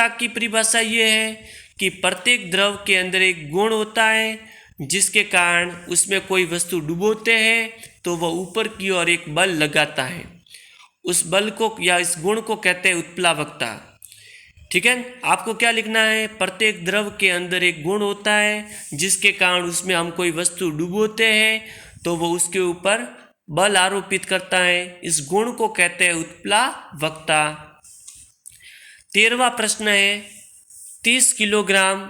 Speaker 1: की परिभाषा ये है कि प्रत्येक द्रव के अंदर एक गुण होता है जिसके कारण उसमें कोई वस्तु डुबोते हैं तो वह ऊपर की ओर एक बल लगाता है, उस बल को या इस गुण को कहते हैं उत्प्लावकता। ठीक है। आपको क्या लिखना है, प्रत्येक द्रव के अंदर एक गुण होता है जिसके कारण उसमें हम कोई वस्तु डुबोते हैं तो वो उसके ऊपर बल आरोपित करता है। इस गुण को कहते हैं उत्प्लावकता। 13वां प्रश्न है, 30 किलोग्राम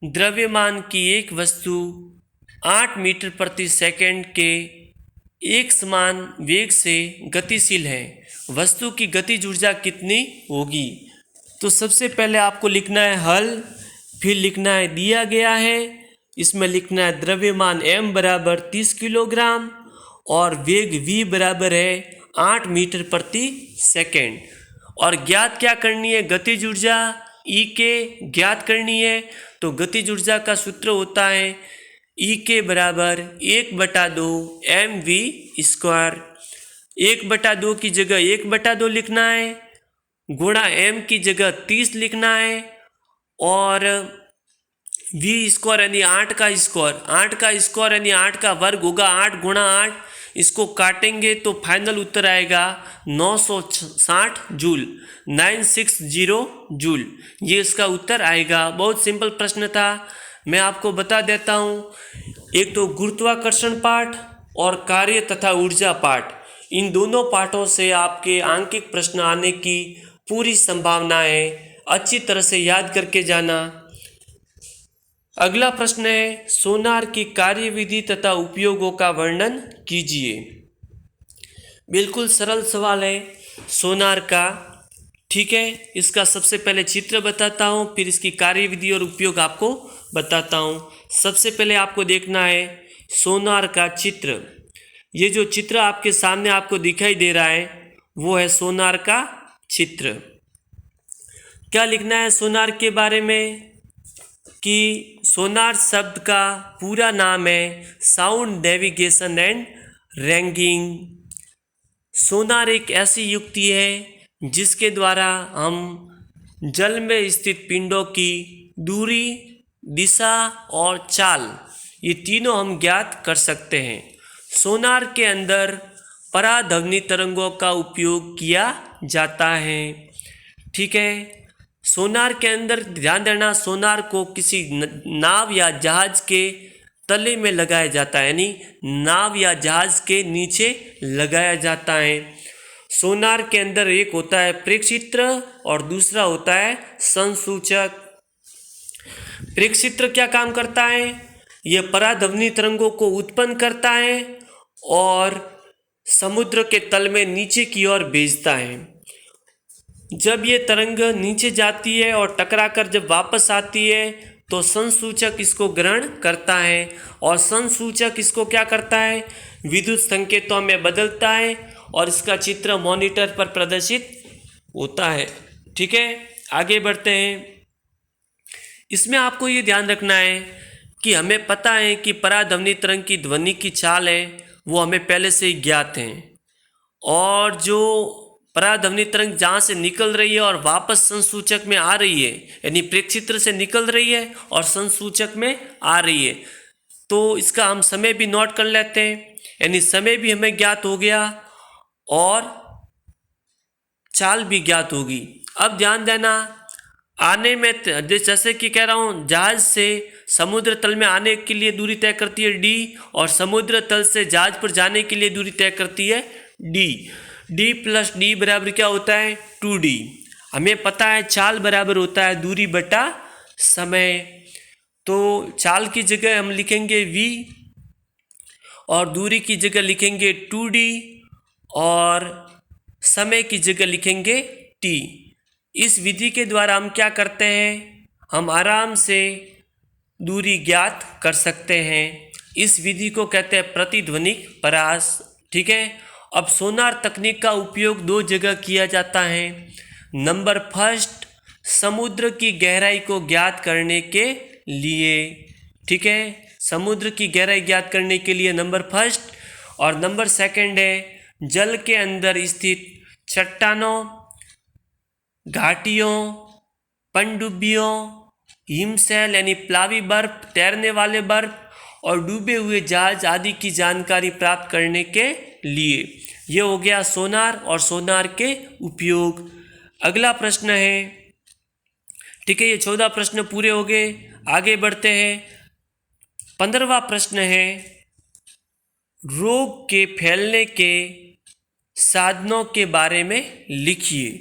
Speaker 1: द्रव्यमान की एक वस्तु 8 मीटर प्रति सेकंड के एक समान वेग से गतिशील है, वस्तु की गतिज ऊर्जा कितनी होगी। तो सबसे पहले आपको लिखना है हल, फिर लिखना है दिया गया है, इसमें लिखना है द्रव्यमान m बराबर 30 किलोग्राम और वेग v बराबर है 8 मीटर प्रति सेकेंड। और ज्ञात क्या करनी है, गतिज ऊर्जा E के ज्ञात करनी है। तो गतिज ऊर्जा का सूत्र होता है E के बराबर 1/2 mv²। 1/2 की जगह 1/2 लिखना है, गुणा m की जगह 30 लिखना है और v² यानी 8 का स्क्वायर, 8 का स्क्वायर यानी 8 का वर्ग होगा, 8 गुणा 8। इसको काटेंगे तो फाइनल उत्तर आएगा 960 जूल, 960 जूल, ये इसका उत्तर आएगा। बहुत सिंपल प्रश्न था। मैं आपको बता देता हूँ, एक तो गुरुत्वाकर्षण पाठ और कार्य तथा ऊर्जा पाठ, इन दोनों पाठों से आपके आंकिक प्रश्न आने की पूरी संभावना है। अच्छी तरह से याद करके जाना। अगला प्रश्न है, सोनार की कार्यविधि तथा उपयोगों का वर्णन कीजिए। बिल्कुल सरल सवाल है सोनार का, ठीक है। इसका सबसे पहले चित्र बताता हूँ, फिर इसकी कार्यविधि और उपयोग आपको बताता हूँ। सबसे पहले आपको देखना है सोनार का चित्र। ये जो चित्र आपके सामने आपको दिखाई दे रहा है वो है सोनार का चित्र। क्या लिखना है सोनार के बारे में कि सोनार शब्द का पूरा नाम है साउंड नेविगेशन एंड रैंगिंग। सोनार एक ऐसी युक्ति है जिसके द्वारा हम जल में स्थित पिंडों की दूरी, दिशा और चाल, ये तीनों हम ज्ञात कर सकते हैं। सोनार के अंदर पराध्वनि तरंगों का उपयोग किया जाता है, ठीक है। सोनार के अंदर ध्यान देना, सोनार को किसी नाव या जहाज के तले में लगाया जाता है, यानी नाव या जहाज के नीचे लगाया जाता है। सोनार के अंदर एक होता है प्रेक्षित्र और दूसरा होता है संसूचक। प्रेक्षित्र क्या काम करता है, यह पराध्वनि तरंगों को उत्पन्न करता है और समुद्र के तल में नीचे की ओर भेजता है। जब ये तरंग नीचे जाती है और टकराकर जब वापस आती है तो संसूचक इसको ग्रहण करता है और संसूचक इसको क्या करता है, विद्युत संकेतों में बदलता है और इसका चित्र मॉनिटर पर प्रदर्शित होता है, ठीक है। आगे बढ़ते हैं। इसमें आपको ये ध्यान रखना है कि हमें पता है कि पराध्वनि तरंग की ध्वनि की चाल है वो हमें पहले से ही ज्ञात है, और जो पराध्वनि तरंग जहाँ से निकल रही है और वापस संसूचक में आ रही है, यानी प्रेक्षित्र से निकल रही है और संसूचक में आ रही है, तो इसका हम समय भी नोट कर लेते हैं, यानी समय भी हमें ज्ञात हो गया और चाल भी ज्ञात होगी। अब ध्यान देना, आने में जैसे कि कह रहा हूँ, जहाज से समुद्र तल में आने के लिए दूरी तय करती है d और समुद्र तल से जहाज पर जाने के लिए दूरी तय करती है d। d + d बराबर क्या होता है 2d। हमें पता है चाल बराबर होता है दूरी बटा समय, तो चाल की जगह हम लिखेंगे v और दूरी की जगह लिखेंगे 2d और समय की जगह लिखेंगे t। इस विधि के द्वारा हम क्या करते हैं, हम आराम से दूरी ज्ञात कर सकते हैं। इस विधि को कहते हैं प्रतिध्वनिक परास, ठीक है। अब सोनार तकनीक का उपयोग दो जगह किया जाता है। नंबर फर्स्ट, समुद्र की गहराई को ज्ञात करने के लिए, ठीक है, समुद्र की गहराई ज्ञात करने के लिए नंबर फर्स्ट, और नंबर सेकंड है जल के अंदर स्थित चट्टानों, घाटियों, पनडुब्बियों, हिमशैल यानी प्लावी बर्फ, तैरने वाले बर्फ और डूबे हुए जहाज आदि की जानकारी प्राप्त करने के लिए। ये हो गया सोनार और सोनार के उपयोग। अगला प्रश्न है, ठीक है, ये 14 प्रश्न पूरे हो गए। आगे बढ़ते हैं। 15वां प्रश्न है, रोग के फैलने के साधनों के बारे में लिखिए।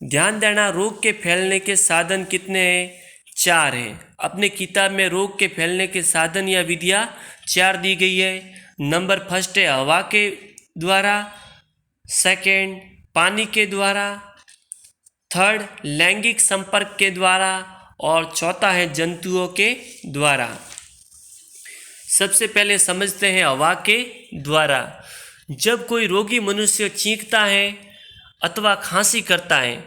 Speaker 1: ध्यान देना, रोग के फैलने के साधन कितने हैं? 4 हैं। अपने किताब में रोग के फैलने के साधन या विधियाँ 4 दी गई है। नंबर फर्स्ट है हवा के द्वारा, सेकंड पानी के द्वारा, थर्ड लैंगिक संपर्क के द्वारा और चौथा है जंतुओं के द्वारा। सबसे पहले समझते हैं हवा के द्वारा। जब कोई रोगी मनुष्य चीखता है अथवा खांसी करता है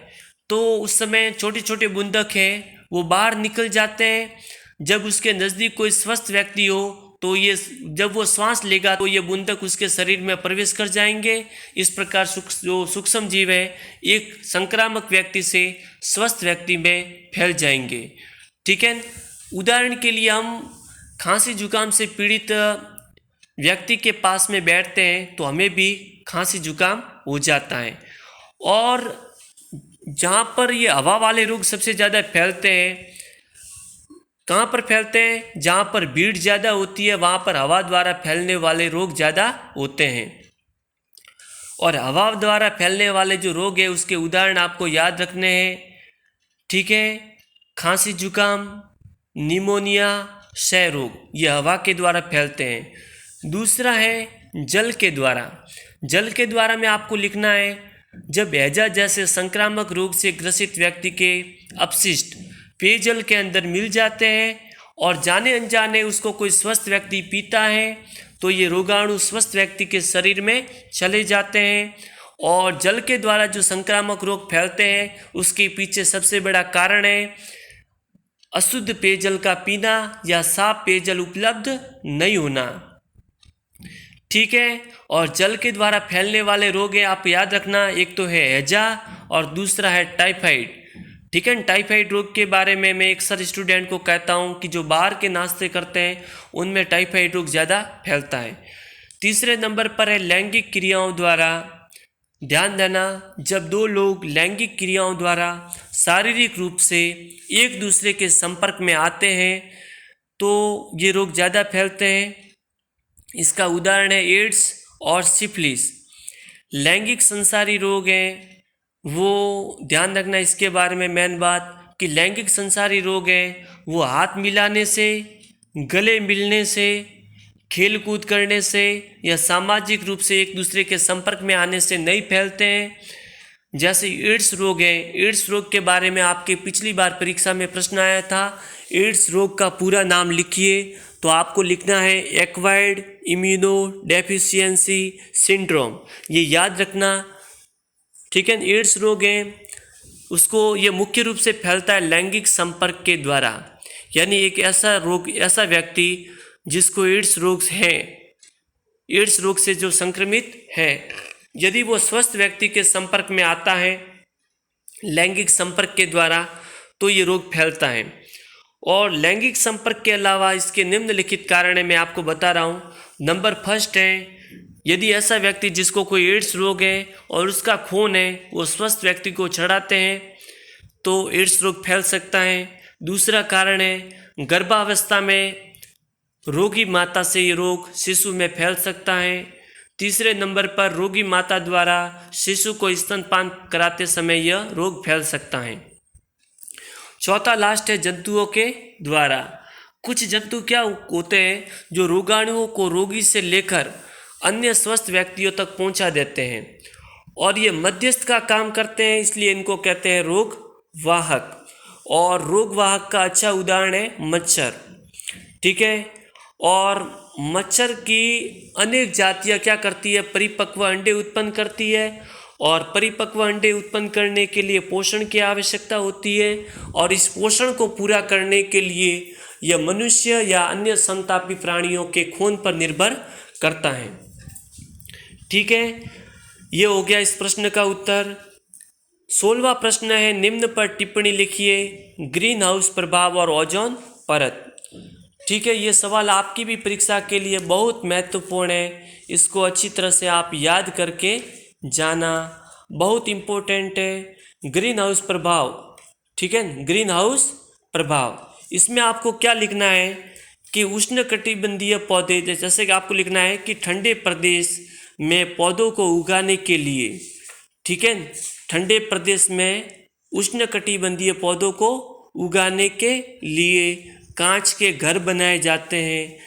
Speaker 1: तो उस समय छोटे छोटे बूंदक हैं वो बाहर निकल जाते हैं। जब उसके नज़दीक कोई स्वस्थ व्यक्ति हो तो ये जब वो श्वास लेगा तो ये बूंदक उसके शरीर में प्रवेश कर जाएंगे। इस प्रकार जो सूक्ष्म जीव है एक संक्रामक व्यक्ति से स्वस्थ व्यक्ति में फैल जाएंगे। ठीक है, उदाहरण के लिए हम खांसी जुकाम से पीड़ित व्यक्ति के पास में बैठते हैं तो हमें भी खांसी जुकाम हो जाता है। और जहाँ पर ये हवा वाले रोग सबसे ज़्यादा फैलते हैं, कहाँ पर फैलते हैं? जहाँ पर भीड़ ज़्यादा होती है वहाँ पर हवा द्वारा फैलने वाले रोग ज़्यादा होते हैं। और हवा द्वारा फैलने वाले जो रोग है उसके उदाहरण आपको याद रखने हैं। ठीक है, खांसी जुकाम, निमोनिया, क्षय रोग, ये हवा के द्वारा फैलते हैं। दूसरा है जल के द्वारा। जल के द्वारा में आपको लिखना है, जब हैजा जैसे संक्रामक रोग से ग्रसित व्यक्ति के अपशिष्ट पेयजल के अंदर मिल जाते हैं और जाने अनजाने उसको कोई स्वस्थ व्यक्ति पीता है तो ये रोगाणु स्वस्थ व्यक्ति के शरीर में चले जाते हैं। और जल के द्वारा जो संक्रामक रोग फैलते हैं उसके पीछे सबसे बड़ा कारण है अशुद्ध पेयजल का पीना या साफ पेयजल उपलब्ध नहीं होना। ठीक है, और जल के द्वारा फैलने वाले रोग है, आप याद रखना, एक तो है हैजा और दूसरा है टाइफाइड। ठीक है, टाइफाइड रोग के बारे में मैं अक्सर स्टूडेंट को कहता हूँ कि जो बाहर के नाश्ते करते हैं उनमें टाइफाइड रोग ज़्यादा फैलता है। तीसरे नंबर पर है लैंगिक क्रियाओं द्वारा। ध्यान देना, जब दो लोग लैंगिक क्रियाओं द्वारा शारीरिक रूप से एक दूसरे के संपर्क में आते हैं तो ये रोग ज़्यादा फैलते हैं। इसका उदाहरण है एड्स और सिफिलिस। लैंगिक संसारी रोग हैं वो ध्यान रखना इसके बारे में मेन बात कि लैंगिक संसारी रोग हैं वो हाथ मिलाने से, गले मिलने से, खेल कूद करने से या सामाजिक रूप से एक दूसरे के संपर्क में आने से नहीं फैलते हैं। जैसे एड्स रोग है, एड्स रोग के बारे में आपके पिछली बार परीक्षा में प्रश्न आया था, एड्स रोग का पूरा नाम लिखिए तो आपको लिखना है एक्वायर्ड इम्यूनो डेफिशिएंसी सिंड्रोम, ये याद रखना। ठीक है, एड्स रोग है उसको ये मुख्य रूप से फैलता है लैंगिक संपर्क के द्वारा, यानी एक ऐसा रोग, ऐसा व्यक्ति जिसको एड्स रोग है, एड्स रोग से जो संक्रमित है, यदि वो स्वस्थ व्यक्ति के संपर्क में आता है लैंगिक संपर्क के द्वारा तो ये रोग फैलता है। और लैंगिक संपर्क के अलावा इसके निम्नलिखित कारण है, मैं आपको बता रहा हूँ। नंबर फर्स्ट है, यदि ऐसा व्यक्ति जिसको कोई एड्स रोग है और उसका खून है वो स्वस्थ व्यक्ति को चढ़ाते हैं तो एड्स रोग फैल सकता है। दूसरा कारण है गर्भावस्था में रोगी माता से ये रोग शिशु में फैल सकता है। तीसरे नंबर पर रोगी माता द्वारा शिशु को स्तनपान कराते समय यह रोग फैल सकता है। चौथा लास्ट है जंतुओं के द्वारा। कुछ जंतु क्या होते हैं जो रोगाणुओं को रोगी से लेकर अन्य स्वस्थ व्यक्तियों तक पहुंचा देते हैं और ये मध्यस्थ का काम करते हैं, इसलिए इनको कहते हैं रोग वाहक। और रोग वाहक का अच्छा उदाहरण है मच्छर। ठीक है, और मच्छर की अनेक जातियाँ क्या करती है, परिपक्व अंडे उत्पन्न करती है और परिपक्व अंडे उत्पन्न करने के लिए पोषण की आवश्यकता होती है और इस पोषण को पूरा करने के लिए यह मनुष्य या अन्य संतापी प्राणियों के खून पर निर्भर करता है। ठीक है, ये हो गया इस प्रश्न का उत्तर। 16वां प्रश्न है, निम्न पर टिप्पणी लिखिए, ग्रीन हाउस प्रभाव और ओजोन परत। ठीक है, ये सवाल आपकी भी परीक्षा के लिए बहुत महत्वपूर्ण है, इसको अच्छी तरह से आप याद करके जाना, बहुत इम्पोर्टेंट है। ग्रीन हाउस प्रभाव ठीक है, ग्रीन हाउस प्रभाव। इसमें आपको क्या लिखना है कि उष्णकटिबंधीय पौधे, जैसे कि आपको लिखना है कि ठंडे प्रदेश में पौधों को उगाने के लिए, ठीक है, ठंडे प्रदेश में उष्णकटिबंधीय पौधों को उगाने के लिए कांच के घर बनाए जाते हैं।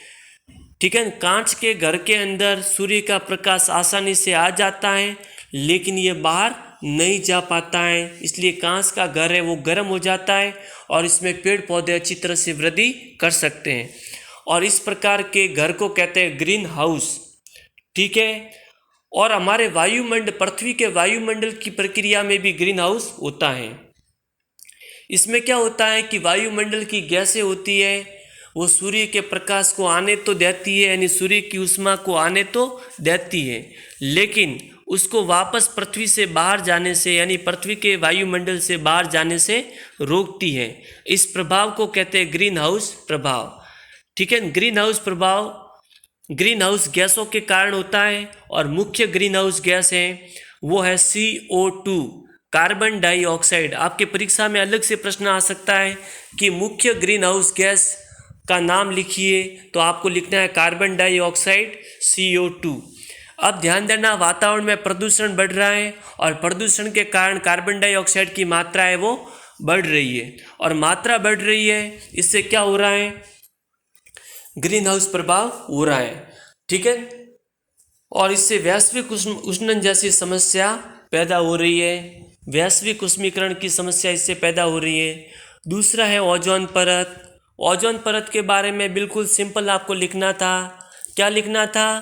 Speaker 1: ठीक है, कांच के घर के अंदर सूर्य का प्रकाश आसानी से आ जाता है, लेकिन ये बाहर नहीं जा पाता है, इसलिए कांच का घर है वो गर्म हो जाता है और इसमें पेड़ पौधे अच्छी तरह से वृद्धि कर सकते हैं, और इस प्रकार के घर को कहते हैं ग्रीन हाउस। ठीक है, और हमारे वायुमंडल, पृथ्वी के वायुमंडल की प्रक्रिया में भी ग्रीन हाउस होता है। इसमें क्या होता है कि वायुमंडल की गैसें होती है, वो सूर्य के प्रकाश को आने तो देती है, यानी सूर्य की ऊष्मा को आने तो देती है, लेकिन उसको वापस पृथ्वी से बाहर जाने से, यानी पृथ्वी के वायुमंडल से बाहर जाने से रोकती है। इस प्रभाव को कहते हैं ग्रीन हाउस प्रभाव। ठीक है, ग्रीन हाउस प्रभाव ग्रीन हाउस गैसों के कारण होता है, और मुख्य ग्रीन हाउस गैस है वो है CO2, कार्बन डाइऑक्साइड। आपके परीक्षा में अलग से प्रश्न आ सकता है कि मुख्य ग्रीन हाउस गैस का नाम लिखिए, तो आपको लिखना है कार्बन डाइऑक्साइड CO2। अब ध्यान देना, वातावरण में प्रदूषण बढ़ रहा है और प्रदूषण के कारण कार्बन डाइऑक्साइड की मात्रा है वो बढ़ रही है, और मात्रा बढ़ रही है, इससे क्या हो रहा है, ग्रीन हाउस प्रभाव हो रहा है। ठीक है, और इससे वैश्विक उष्णन जैसी समस्या पैदा हो रही है, वैश्विक उष्मीकरण की समस्या इससे पैदा हो रही है। दूसरा है ओजोन परत। ओजोन परत के बारे में बिल्कुल सिंपल आपको लिखना था। क्या लिखना था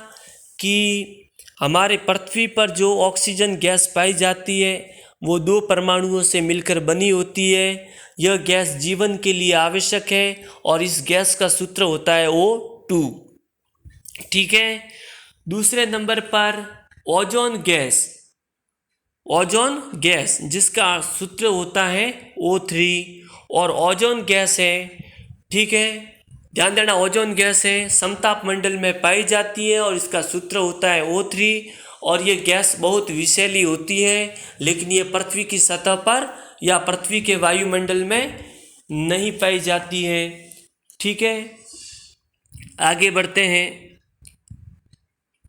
Speaker 1: कि हमारे पृथ्वी पर जो ऑक्सीजन गैस पाई जाती है वो 2 परमाणुओं से मिलकर बनी होती है। यह गैस जीवन के लिए आवश्यक है और इस गैस का सूत्र होता है O2। ठीक है, दूसरे नंबर पर ओजोन गैस, ओजोन गैस जिसका सूत्र होता है O3, और ओजोन गैस है, ठीक है, ध्यान देना, ओजोन गैस है समताप मंडल में पाई जाती है और इसका सूत्र होता है O3, और ये गैस बहुत विषैली होती है, लेकिन ये पृथ्वी की सतह पर या पृथ्वी के वायुमंडल में नहीं पाई जाती है। ठीक है, आगे बढ़ते हैं।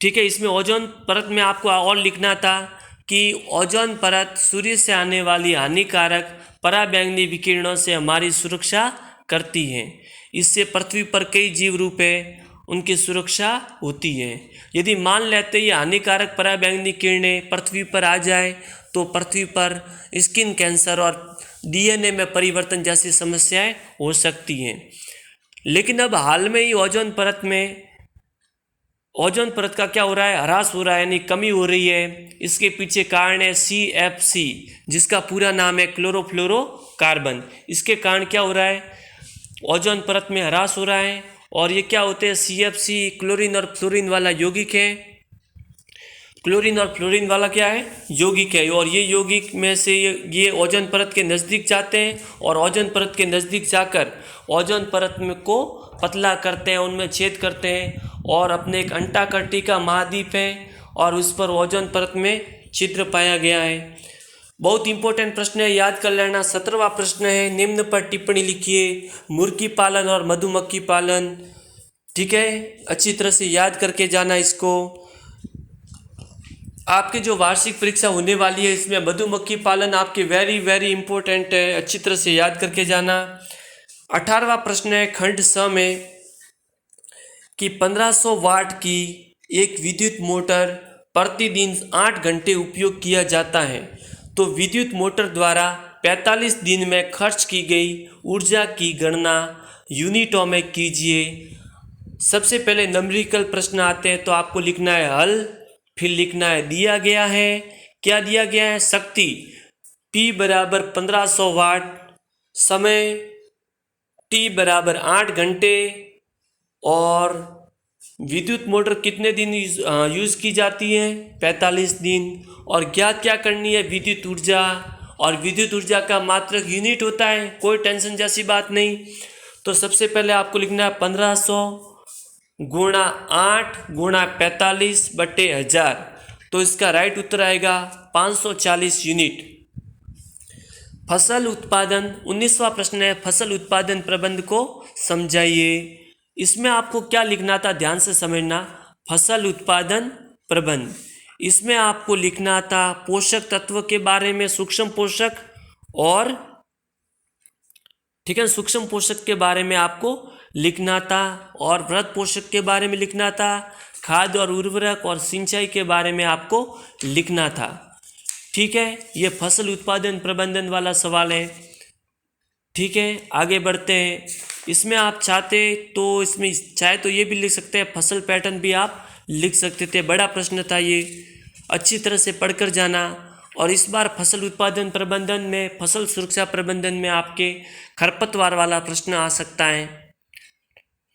Speaker 1: ठीक है, इसमें ओजोन परत में आपको और लिखना था कि ओजोन परत सूर्य से आने वाली हानिकारक पराबैंगनी विकिरणों से हमारी सुरक्षा करती है। इससे पृथ्वी पर कई जीव रूप है उनकी सुरक्षा होती है। यदि मान लेते ये हानिकारक पराबैंगनी किरणें पृथ्वी पर आ जाए तो पृथ्वी पर स्किन कैंसर और DNA में परिवर्तन जैसी समस्याएं हो सकती हैं। लेकिन अब हाल में ही ओजोन परत का क्या हो रहा है, ह्रास हो रहा है, यानी कमी हो रही है। इसके पीछे कारण है CFC, जिसका पूरा नाम है क्लोरोफ्लोरोकार्बन। इसके कारण क्या हो रहा है, ओजोन परत में ह्रास हो रहा है, और ये क्या होते हैं, CFC क्लोरीन और फ्लोरीन वाला यौगिक है। क्लोरीन और फ्लोरीन वाला क्या है, यौगिक है, और ये यौगिक में से ये ओजोन परत के नज़दीक जाते हैं और ओजोन परत के नज़दीक जाकर ओजोन परत में को पतला करते हैं, उनमें छेद करते हैं, और अपने एक अंटार्कटिका महाद्वीप है और उस पर ओजोन परत में छिद्र पाया गया है। बहुत इंपॉर्टेंट प्रश्न है, याद कर लेना। 17वां प्रश्न है, निम्न पर टिप्पणी लिखिए। मुर्गी पालन और मधुमक्खी पालन, ठीक है, अच्छी तरह से याद करके जाना इसको। आपकी जो वार्षिक परीक्षा होने वाली है इसमें मधुमक्खी पालन आपके वेरी वेरी इंपॉर्टेंट है, अच्छी तरह से याद करके जाना। 18वां प्रश्न है खंड स में कि 1500 वाट की एक विद्युत मोटर प्रतिदिन 8 घंटे उपयोग किया जाता है, तो विद्युत मोटर द्वारा 45 दिन में खर्च की गई ऊर्जा की गणना यूनिटों में कीजिए। सबसे पहले न्यूमेरिकल प्रश्न आते हैं, तो आपको लिखना है हल, फिर लिखना है दिया गया है। क्या दिया गया है, शक्ति P बराबर 1500 वाट, समय T बराबर 8 घंटे, और विद्युत मोटर कितने दिन यूज़ की जाती है, 45 दिन, और ज्ञात क्या करनी है, विद्युत ऊर्जा, और विद्युत ऊर्जा का मात्रक यूनिट होता है, कोई टेंशन जैसी बात नहीं। तो सबसे पहले आपको लिखना है 1500 गुणा 8 गुणा 45 बटे 1000, तो इसका राइट उत्तर आएगा 540 यूनिट। फसल उत्पादन 19वां प्रश्न है, फसल उत्पादन प्रबंध को समझाइए। इसमें आपको क्या लिखना था, ध्यान से समझना। फसल उत्पादन प्रबंध, इसमें आपको लिखना था पोषक तत्व के बारे में, सूक्ष्म पोषक और ठीक है, सूक्ष्म पोषक के बारे में आपको लिखना था, और वृहद पोषक के बारे में लिखना था, खाद और उर्वरक और सिंचाई के बारे में आपको लिखना था। ठीक है, ये फसल उत्पादन प्रबंधन वाला सवाल है। ठीक है, आगे बढ़ते हैं। इसमें आप चाहते तो इसमें चाहे तो ये भी लिख सकते हैं, फसल पैटर्न भी आप लिख सकते थे। बड़ा प्रश्न था ये, अच्छी तरह से पढ़कर जाना। और इस बार फसल उत्पादन प्रबंधन में, फसल सुरक्षा प्रबंधन में आपके खरपतवार वाला प्रश्न आ सकता है।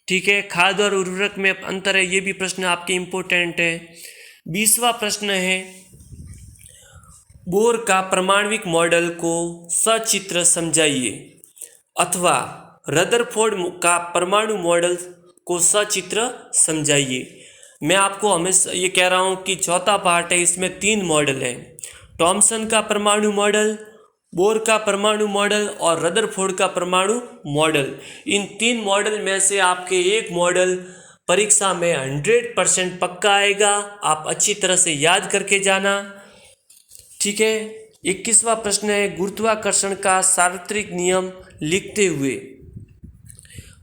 Speaker 1: ठीक है, खाद और उर्वरक में अंतर है, ये भी प्रश्न आपके इम्पोर्टेंट है। 20वां प्रश्न है, बोर का प्रमाणिक मॉडल को सचित्र समझाइए, अथवा रदरफोर्ड का परमाणु मॉडल को सचित्र समझाइए। मैं आपको हमेशा ये कह रहा हूँ कि चौथा पार्ट है, इसमें 3 मॉडल हैं, थॉमसन का परमाणु मॉडल, बोर का परमाणु मॉडल और रदरफोर्ड का परमाणु मॉडल। इन 3 मॉडल में से आपके एक मॉडल परीक्षा में 100% पक्का आएगा, आप अच्छी तरह से याद करके जाना। ठीक है, 21वां प्रश्न है, गुरुत्वाकर्षण का सार्वत्रिक नियम लिखते हुए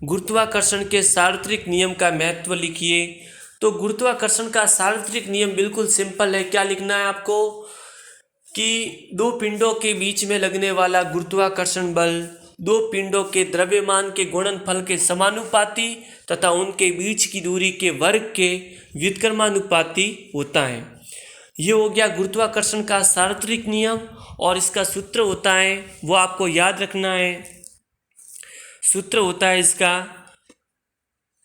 Speaker 1: गुरुत्वाकर्षण के सार्वत्रिक नियम का महत्व लिखिए। तो गुरुत्वाकर्षण का सार्वत्रिक नियम बिल्कुल सिंपल है। क्या लिखना है आपको कि 2 पिंडों के बीच में लगने वाला गुरुत्वाकर्षण बल 2 पिंडों के द्रव्यमान के गुणनफल के समानुपाती तथा उनके बीच की दूरी के वर्ग के व्युत्क्रमानुपाती होता है। ये हो गया गुरुत्वाकर्षण का सार्वत्रिक नियम, और इसका सूत्र होता है, वो आपको याद रखना है। सूत्र होता है इसका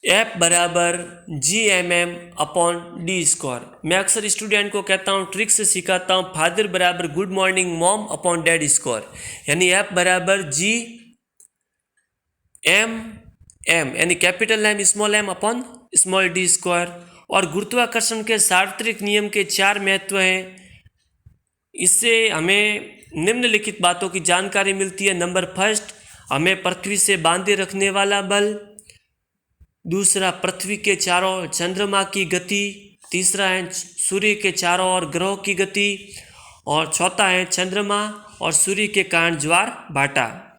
Speaker 1: F बराबर Gmm/d²। मैं अक्सर स्टूडेंट को कहता हूँ, ट्रिक से सिखाता हूँ, फादर बराबर गुड मॉर्निंग मॉम अपॉन डैड², यानी F बराबर Gmm यानी capital M small m upon small d²। और गुरुत्वाकर्षण के सार्वत्रिक नियम के 4 महत्व हैं। इससे हमें निम्नलिखित बातों की जानकारी मिलती है। नंबर फर्स्ट, हमें पृथ्वी से बांधे रखने वाला बल। दूसरा, पृथ्वी के चारों ओर चंद्रमा की गति। तीसरा है सूर्य के चारों ओर ग्रहों की गति। और चौथा है चंद्रमा और सूर्य के कारण ज्वार भाटा।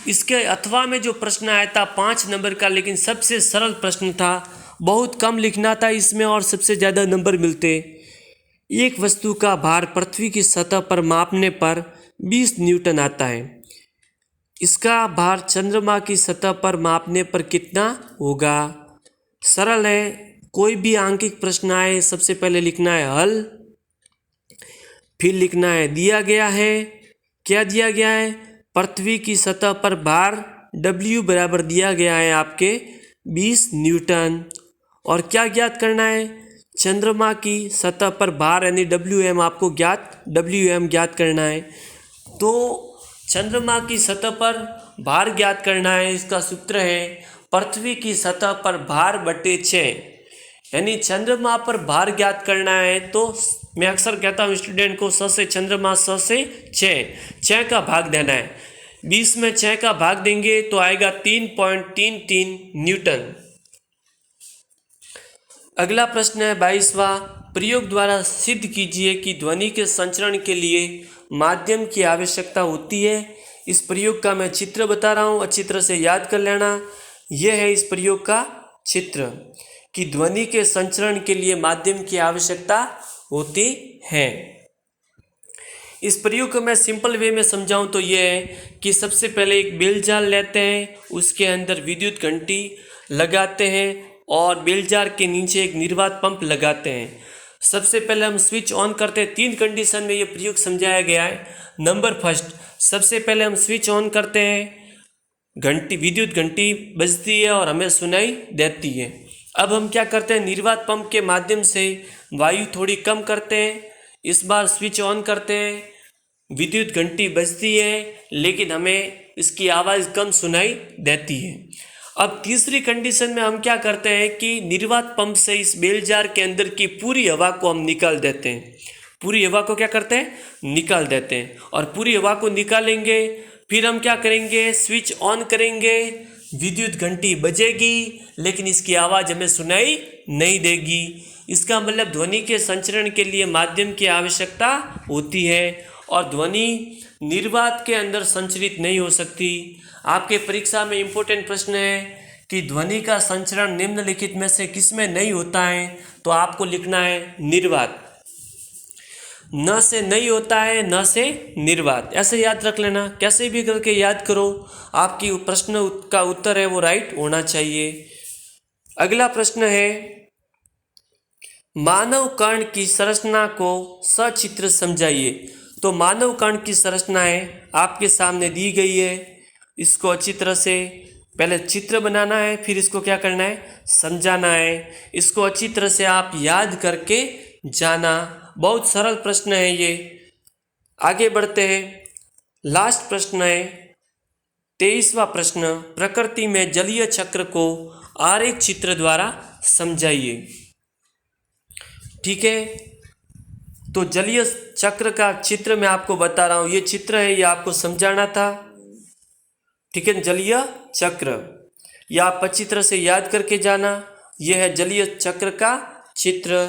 Speaker 1: इसके अथवा में जो प्रश्न आया था 5 नंबर का, लेकिन सबसे सरल प्रश्न था, बहुत कम लिखना था इसमें और सबसे ज़्यादा नंबर मिलते। एक वस्तु का भार पृथ्वी की सतह पर मापने पर 20 न्यूटन आता है, इसका भार चंद्रमा की सतह पर मापने पर कितना होगा। सरल है, कोई भी आंकिक प्रश्न आए सबसे पहले लिखना है हल, फिर लिखना है दिया गया है। क्या दिया गया है, पृथ्वी की सतह पर भार W बराबर दिया गया है आपके 20 न्यूटन। और क्या ज्ञात करना है, चंद्रमा की सतह पर भार यानी WM आपको WM ज्ञात करना है। तो चंद्रमा की सतह पर भार ज्ञात करना है, इसका सूत्र है पृथ्वी की सतह पर भार बटे 6, यानी चंद्रमा पर भार ज्ञात करना है। तो मैं अक्सर कहता हूँ स्टूडेंट को, स से चंद्रमा, स से 6 का भाग देना है। 20 में 6 का भाग देंगे तो आएगा 3.33 न्यूटन। अगला प्रश्न है 22वां, प्रयोग द्वारा सिद्ध कीजिए कि ध्वनि के संचरण के लिए माध्यम की आवश्यकता होती है। इस प्रयोग का मैं चित्र बता रहा हूँ, अच्छी तरह से याद कर लेना। यह है इस प्रयोग का चित्र कि ध्वनि के संचरण के लिए माध्यम की आवश्यकता होती है। इस प्रयोग को मैं सिंपल वे में समझाऊं तो यह है कि सबसे पहले एक बेलजाल लेते हैं, उसके अंदर विद्युत घंटी लगाते हैं और बेलजार के नीचे एक निर्वात पंप लगाते हैं। सबसे पहले हम स्विच ऑन करते हैं। 3 कंडीशन में ये प्रयोग समझाया गया है। नंबर फर्स्ट, सबसे पहले हम स्विच ऑन करते हैं, घंटी विद्युत घंटी बजती है और हमें सुनाई देती है। अब हम क्या करते हैं, निर्वात पंप के माध्यम से वायु थोड़ी कम करते हैं। इस बार स्विच ऑन करते हैं, विद्युत घंटी बजती है लेकिन हमें इसकी आवाज़ कम सुनाई देती है। अब तीसरी कंडीशन में हम क्या करते हैं कि निर्वात पंप से इस बेलजार के अंदर की पूरी हवा को हम निकाल देते हैं। पूरी हवा को क्या करते हैं, निकाल देते हैं। और पूरी हवा को निकालेंगे, फिर हम क्या करेंगे, स्विच ऑन करेंगे, विद्युत घंटी बजेगी, लेकिन इसकी आवाज़ हमें सुनाई नहीं देगी। इसका मतलब ध्वनि के संचरण के लिए माध्यम की आवश्यकता होती है और ध्वनि निर्वात के अंदर संचरित नहीं हो सकती। आपके परीक्षा में इम्पोर्टेंट प्रश्न है कि ध्वनि का संचरण निम्नलिखित में से किसमें नहीं होता है, तो आपको लिखना है निर्वात। न से नहीं होता है, न से निर्वात, ऐसे याद रख लेना, कैसे भी करके याद करो, आपकी प्रश्न का उत्तर है वो राइट होना चाहिए। अगला प्रश्न है, मानव कर्ण की संरचना को सचित्र समझाइए। तो मानव कर्ण की संरचना है आपके सामने दी गई है, इसको अच्छी तरह से पहले चित्र बनाना है, फिर इसको क्या करना है, समझाना है। इसको अच्छी तरह से आप याद करके जाना। बहुत सरल प्रश्न है ये। आगे बढ़ते हैं, लास्ट प्रश्न है 23वां प्रश्न, प्रकृति में जलीय चक्र को आरेख चित्र द्वारा समझाइए। ठीक है, तो जलीय चक्र का चित्र मैं आपको बता रहा हूँ, ये चित्र है, ये आपको समझाना था। ठीक है, जलीय चक्र, यह आप अच्छी तरह से याद करके जाना, यह है जलीय चक्र का चित्र।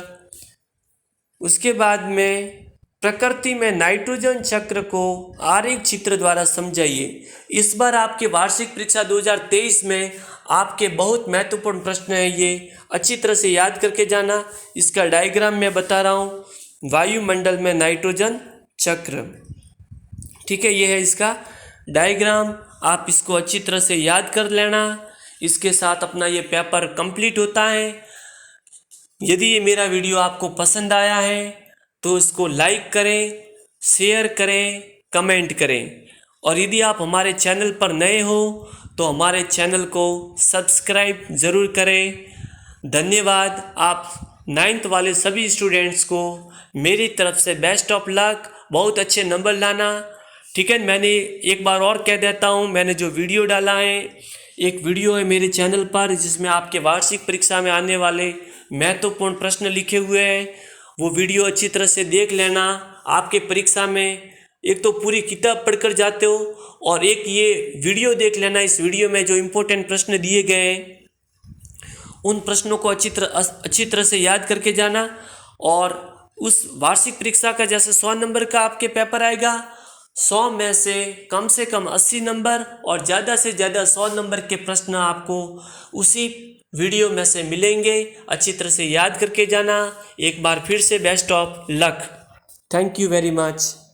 Speaker 1: उसके बाद में प्रकृति में नाइट्रोजन चक्र को आरेख चित्र द्वारा समझाइए। इस बार आपके वार्षिक परीक्षा 2023 में आपके बहुत महत्वपूर्ण प्रश्न है, ये अच्छी तरह से याद करके जाना। इसका डायग्राम मैं बता रहा हूँ, वायुमंडल में नाइट्रोजन चक्र। ठीक है, ये है इसका डायग्राम, आप इसको अच्छी तरह से याद कर लेना। इसके साथ अपना ये पेपर कंप्लीट होता है। यदि ये मेरा वीडियो आपको पसंद आया है तो इसको लाइक करें, शेयर करें, कमेंट करें, और यदि आप हमारे चैनल पर नए हो तो हमारे चैनल को सब्सक्राइब ज़रूर करें। धन्यवाद। आप 9th वाले सभी स्टूडेंट्स को मेरी तरफ से बेस्ट ऑफ लक, बहुत अच्छे नंबर लाना। ठीक है, मैंने एक बार और कह देता हूँ, मैंने जो वीडियो डाला है, एक वीडियो है मेरे चैनल पर जिसमें आपके वार्षिक परीक्षा में आने वाले महत्वपूर्ण प्रश्न लिखे हुए हैं। वो वीडियो अच्छी तरह से देख लेना। आपके परीक्षा में एक तो पूरी किताब पढ़कर जाते हो और एक ये वीडियो देख लेना। इस वीडियो में जो इम्पोर्टेंट प्रश्न दिए गए हैं उन प्रश्नों को अच्छी तरह से याद करके जाना। और उस वार्षिक परीक्षा का जैसे 100 नंबर का आपके पेपर आएगा, 100 में से कम 80 नंबर और ज़्यादा से ज़्यादा 100 नंबर के प्रश्न आपको उसी वीडियो में से मिलेंगे। अच्छी तरह से याद करके जाना। एक बार फिर से best of luck. Thank you very much.